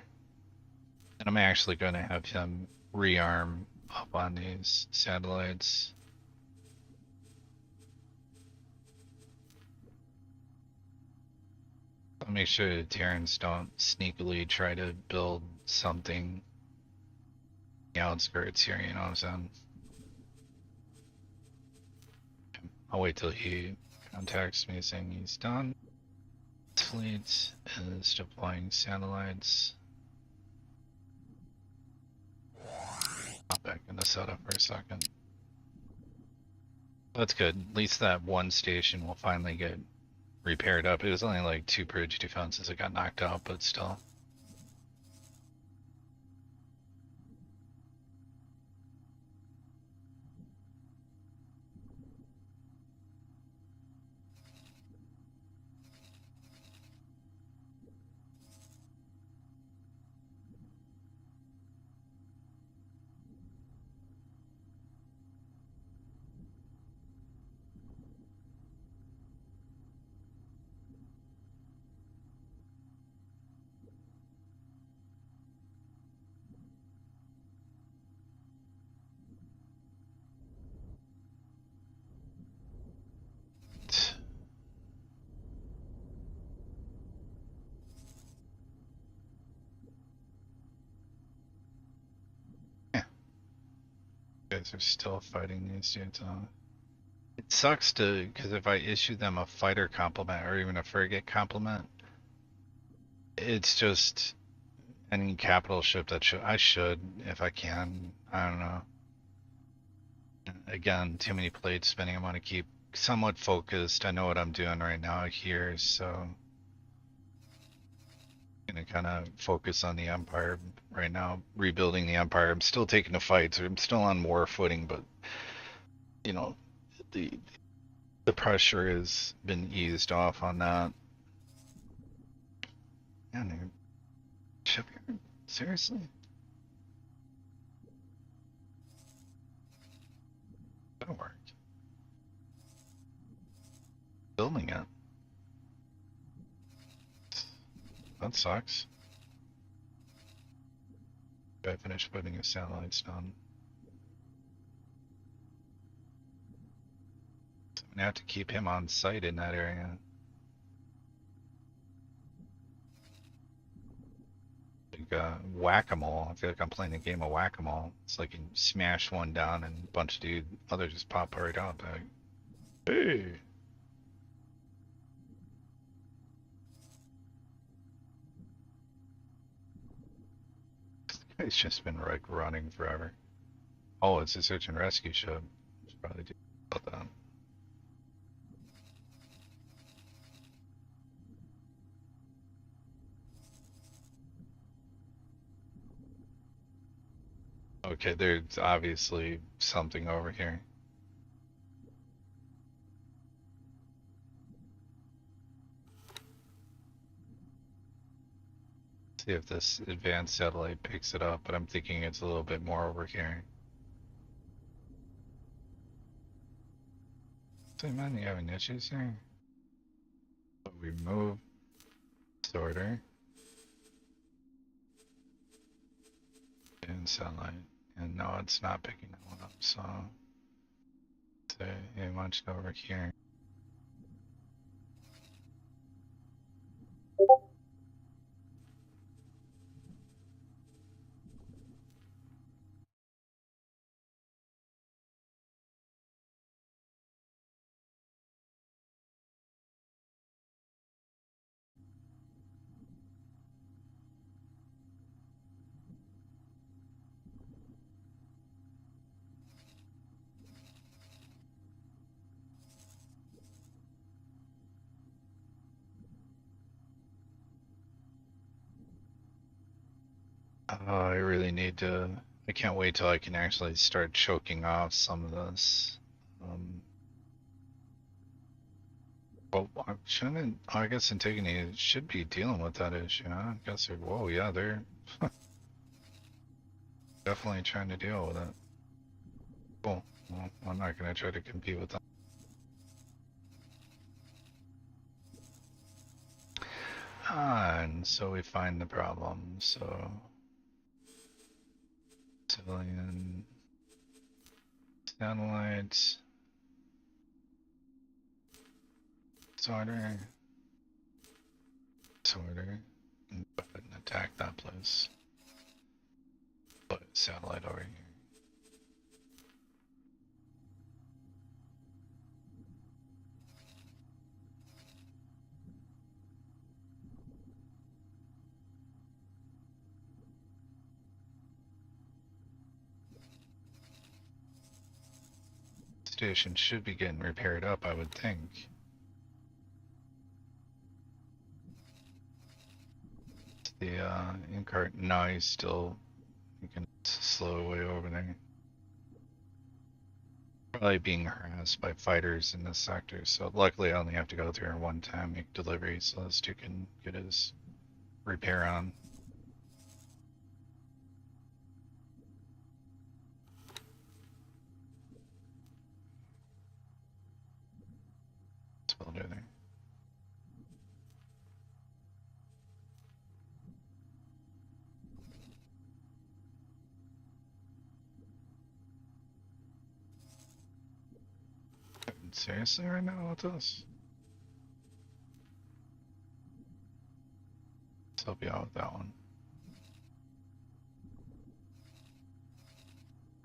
And I'm actually going to have him rearm up on these satellites. I'll make sure the Terrans don't sneakily try to build something in the outskirts here, you know what I'm saying? I'll wait till he contacts me saying he's done. Fleet is deploying satellites. Hop back into setup for a second. That's good. At least that one station will finally get repaired up. It was only like 2 bridge defenses that got knocked out, but still. Guys are still fighting these dudes. It sucks because if I issue them a fighter complement or even a frigate complement, it's just any capital ship that I should, if I can. I don't know. Again, too many plates spinning. I want to keep somewhat focused. I know what I'm doing right now here, so gonna kind of focus on the Empire right now, rebuilding the Empire. I'm still taking the fights. I'm still on war footing, but you know, the pressure has been eased off on that. Yeah, dude. Shipyard? Seriously? That'll work. Building it. That sucks. I finished putting his satellites down. So I'm gonna have to keep him on site in that area. Like whack-a-mole. I feel like I'm playing a game of whack-a-mole. It's like you smash one down and a bunch of others just pop right out. Like, hey. It's just been like running forever. Oh, it's a search and rescue ship. Should probably do about that. Okay, there's obviously something over here. See if this advanced satellite picks it up, but I'm thinking it's a little bit more over here. So, man, you having issues here? We move sorter and satellite, and no, it's not picking that one up. So, yeah, why don't you go over here? I really need to. I can't wait till I can actually start choking off some of this. Well, shouldn't. I guess Antigone should be dealing with that issue. Huh? I guess. Whoa, yeah, they're definitely trying to deal with it. Cool. Well, I'm not gonna try to compete with them. And so we find the problem. So civilian satellites. Sorter. And go ahead and attack that place. Put satellite over here. Station should be getting repaired up, I would think. The Incart, no, he's still, you can slow away over there. Probably being harassed by fighters in this sector, so luckily I only have to go through here one time, make delivery, so this dude can get his repair on. What's builder there? Seriously right now with this? Let's help you out with that one.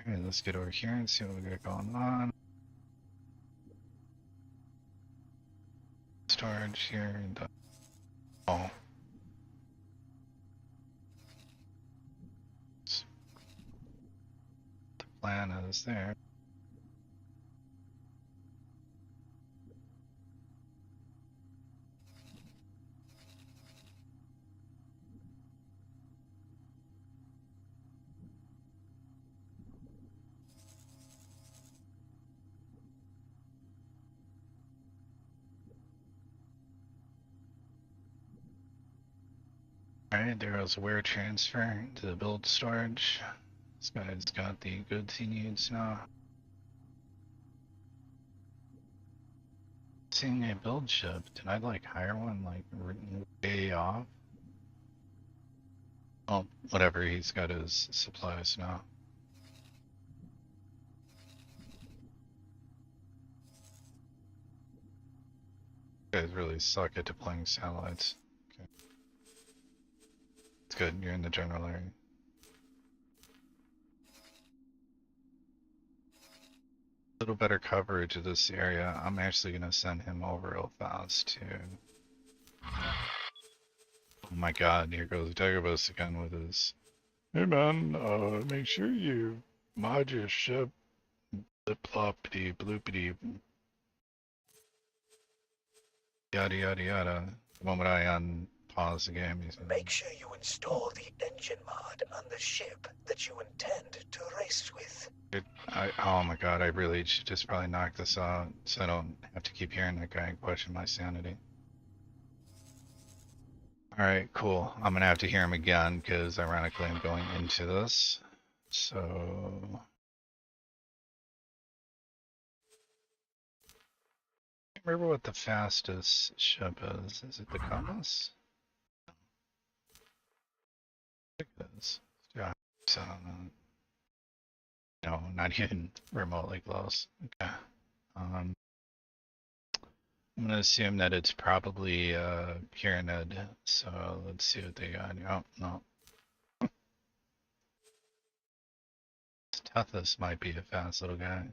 Okay, let's get over here and see what we got going on. Storage here and oh. The plan is there. Alright, there goes wire transfer to the build storage. This guy's got the goods he needs now. Seeing a build ship, did I like hire one like way off? Oh, whatever, he's got his supplies now. You guys really suck at deploying satellites. Okay. It's good, you're in the general area. A little better coverage of this area. I'm actually gonna send him over real fast too. Oh my god, here goes Dagobus again with his, hey man, make sure you mod your ship, blip-floppity, bloopity, yada yada yada. The moment I unpause the game, he's Make sure you install the engine mod on the ship that you intend to race with. oh my god, I really should just probably knock this out so I don't have to keep hearing that guy question my sanity. Alright, cool. I'm gonna have to hear him again because ironically I'm going into this. So can't remember what the fastest ship is. Is it the Compass? I think it is. Yeah. So no, not even remotely close. Okay. I'm gonna assume that it's probably Pyramid. So let's see what they got. Oh no. Tethys might be a fast little guy.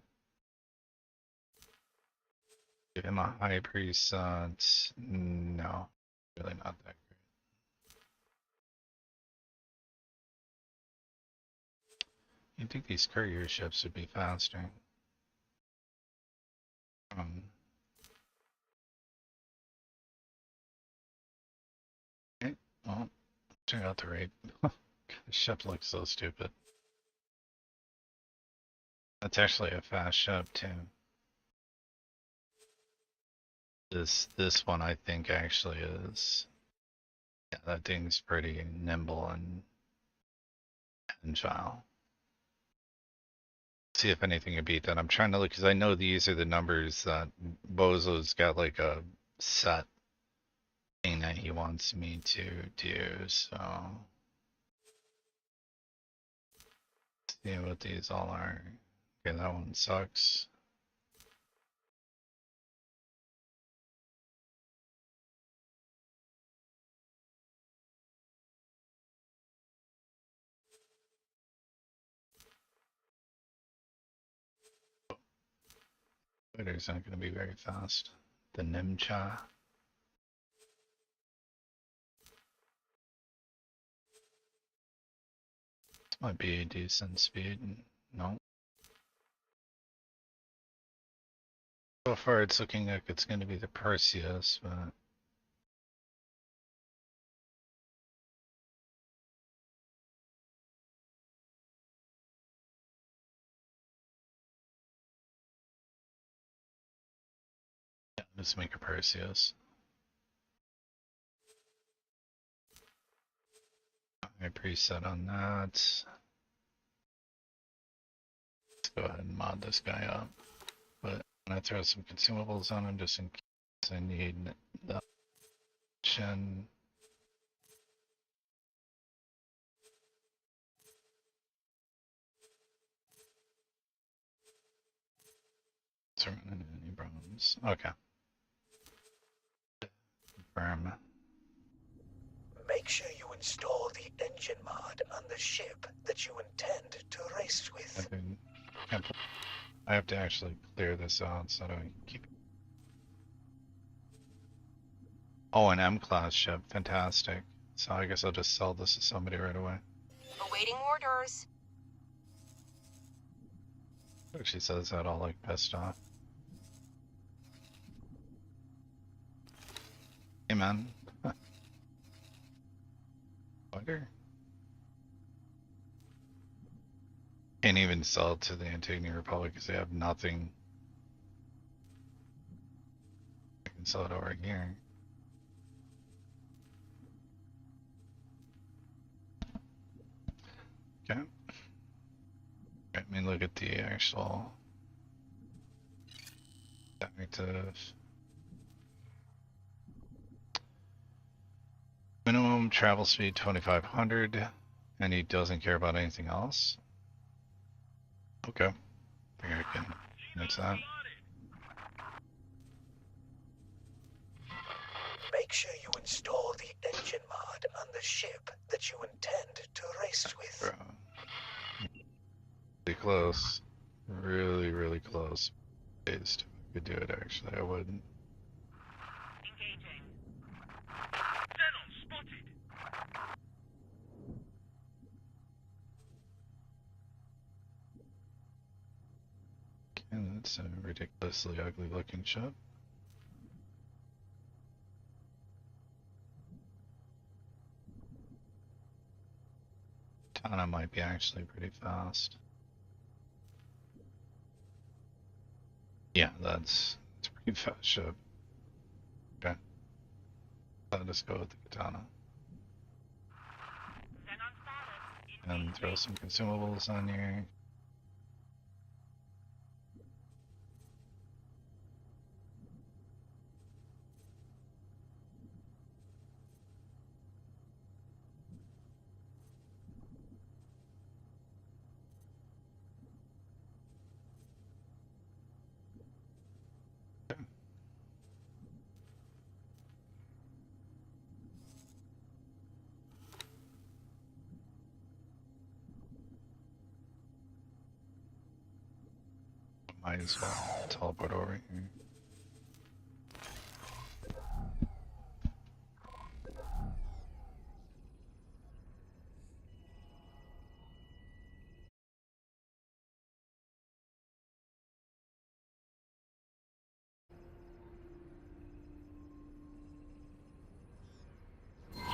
Give him a high priest. No, really not that great. You'd think these courier ships would be faster. Um, okay. Well, check out the rate. The ship looks so stupid. That's actually a fast ship too. This one I think actually is. Yeah, that thing's pretty nimble and agile. See if anything can beat that. I'm trying to look because I know these are the numbers that Bozo's got like a set thing that he wants me to do. So see what these all are. Okay, that one sucks. Spider's not going to be very fast. The Nimcha. This might be a decent speed. No. So far it's looking like it's going to be the Perseus, but yeah, let's make a Perseus. I preset on that. Let's go ahead and mod this guy up. But I'm gonna throw some consumables on him just in case I need the option. Running any problems? Okay. Confirm. Make sure you install the engine mod on the ship that you intend to race with. I have to actually clear this out so I don't keep. Oh, an M-class ship. Fantastic. So I guess I'll just sell this to somebody right away. Awaiting orders. She says that all like pissed off. Hey man. Bugger. Can't even sell it to the Antigone Republic because they have nothing. I can sell it over here. Okay. Let me look at the actual active. Minimum travel speed 2500, and he doesn't care about anything else. Okay, I think I can mix that. Make sure you install the engine mod on the ship that you intend to race with. Bro. Really close. Really, really close. Based. If I could do it, actually, I wouldn't. Engaging. Venom spotted. And that's a ridiculously ugly looking ship. Tana might be actually pretty fast. Yeah, that's a pretty fast ship. Okay. Let us go with the Katana. and throw some consumables on here. Might as well teleport over here.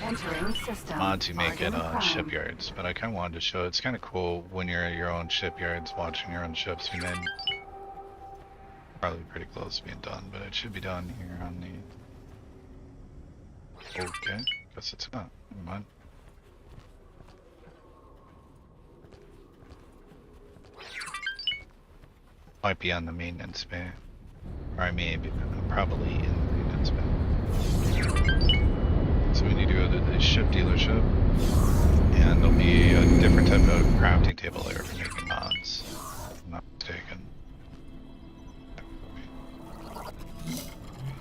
Entering system. Mods you make Argon it Prime. shipyards, but I kind of wanted to show it's kind of cool when you're at your own shipyards watching your own ships be made. Probably pretty close to being done, but it should be done here on the. Okay, guess it's not. Never mind. Might be on the maintenance bay. Or I may be probably in the maintenance bay. So we need to go to the ship dealership, and there'll be a different type of crafting table there for making mods, if I'm not mistaken.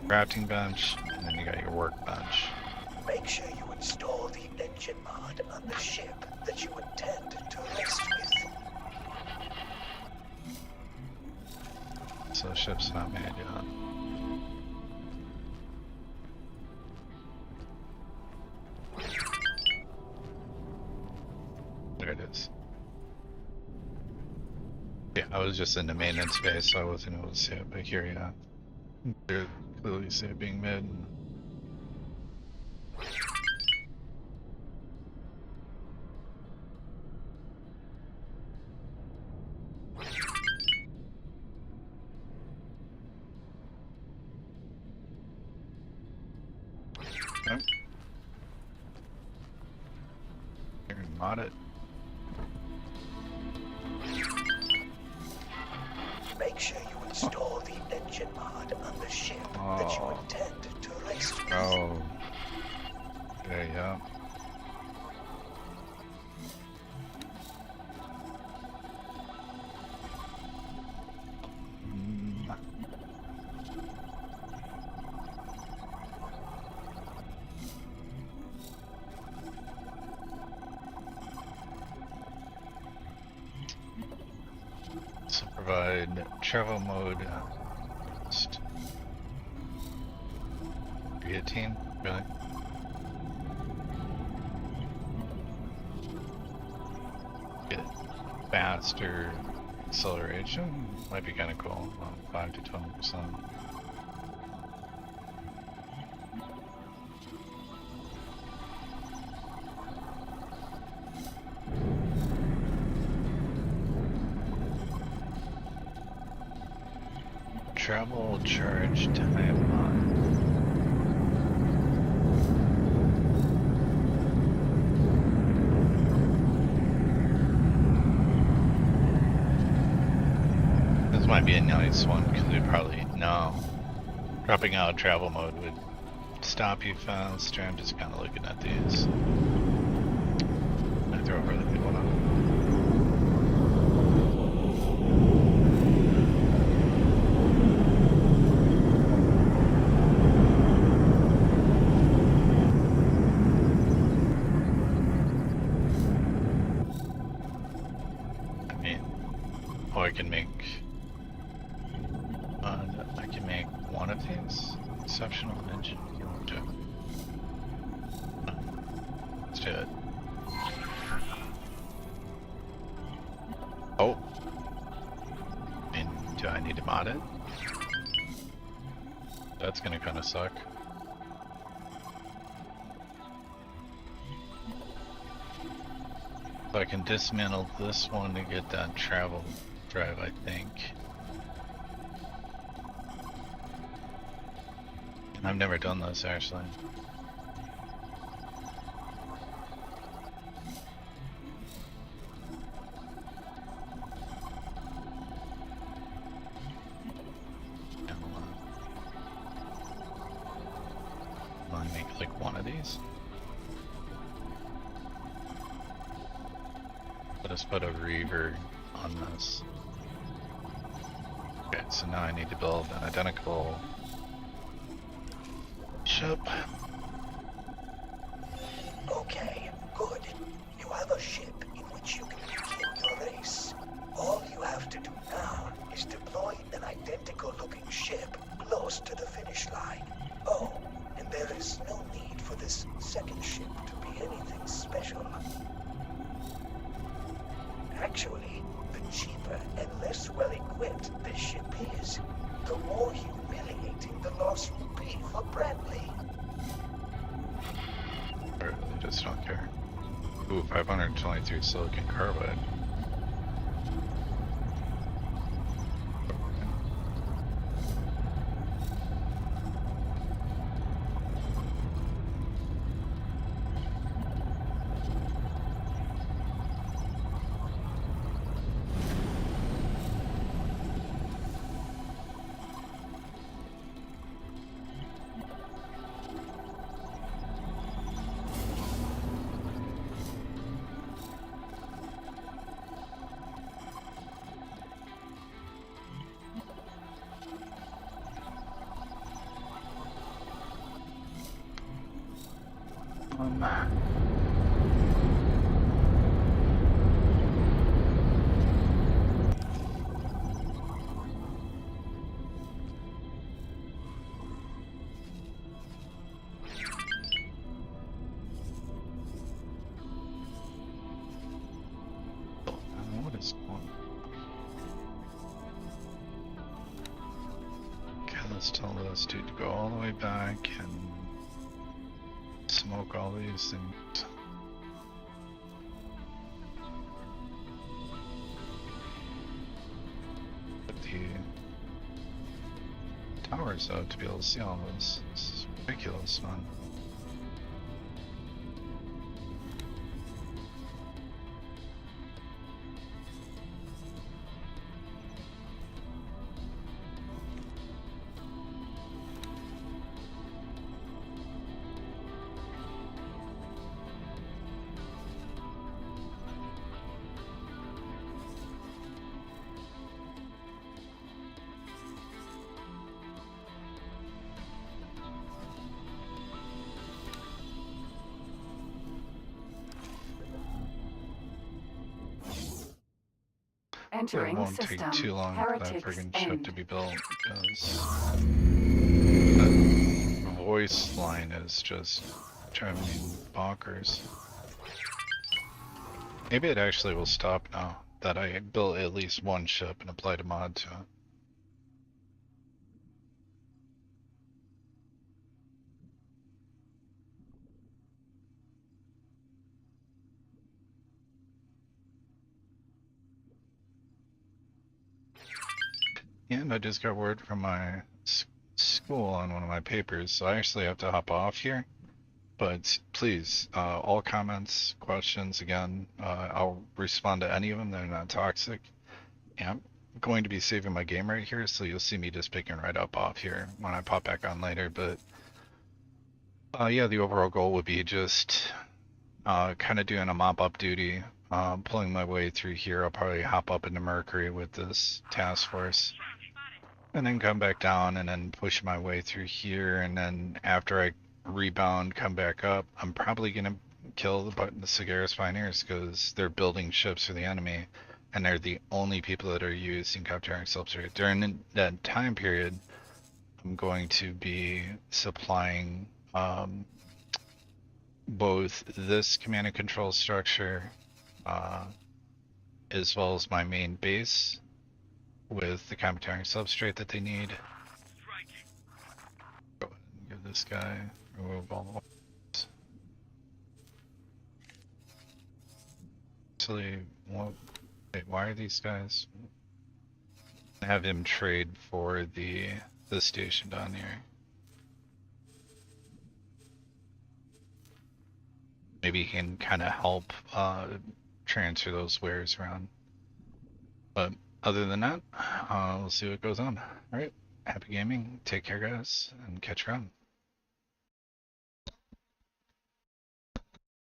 Crafting bench, and then you got your workbench. Make sure you install the engine mod on the ship that you intend to race with. So the ship's not made yet. There it is. Yeah, I was just in the maintenance phase, so I wasn't able to see it, but here, yeah. You clearly see it being made. Okay. Here, mod it. Make sure you install the engine mod on the ship that you Oh. intend to race with. Oh. There you go. Mm. So provide travel mode. Just guillotine, really? Get faster acceleration might be kind of cool. 5 to 20%. Travel charge time on. This might be a nice one because we probably no. Dropping out of travel mode would stop you faster. I'm just kind of looking at these. I throw a really good one on. I mean, or I can make one of these. Exceptional engine fuel. Let's do it. Oh. I mean, do I need to mod it? That's gonna kinda suck. So I can dismantle this one to get that travel drive, I think. And I've never done this actually. Just put a reaver on this. Okay, so now I need to build an identical ship. Okay, good. You have a ship in which you can begin your race. All you have to do now is deploy an identical-looking ship close to the finish line. Oh, and there is no need for this second ship to be anything special. Actually, the cheaper and less well-equipped this ship is, the more humiliating the loss will be for Bradley. I really just don't care. Ooh, 523 silicon carbide. What is going on? Okay, let's tell this dude to go all the way back and smoke all these things. Put the towers out to be able to see all this. This is ridiculous, man. It Entering won't take system. too long for that Heretics friggin' ship end. to be built because the voice line is just driving me bonkers. Maybe it actually will stop now that I built at least one ship and applied a mod to it. And I just got word from my school on one of my papers, so I actually have to hop off here. But please, all comments, questions, again, I'll respond to any of them. They're not toxic. And I'm going to be saving my game right here, so you'll see me just picking right up off here when I pop back on later. But yeah, the overall goal would be just kind of doing a mop-up duty, pulling my way through here. I'll probably hop up into Mercury with this task force. And then come back down and then push my way through here, and then after I rebound, come back up, I'm probably gonna kill the Sagaris Pioneers because they're building ships for the enemy, and they're the only people that are using Capturing Substrate. During that time period, I'm going to be supplying both this command and control structure as well as my main base with the Commentary Substrate that they need. Go ahead and give this guy remove all the ones. Actually, wait, why are these guys? Have him trade for the station down here. Maybe he can kind of help transfer those wares around. But other than that, we'll see what goes on. Alright, happy gaming, take care guys, and catch you around.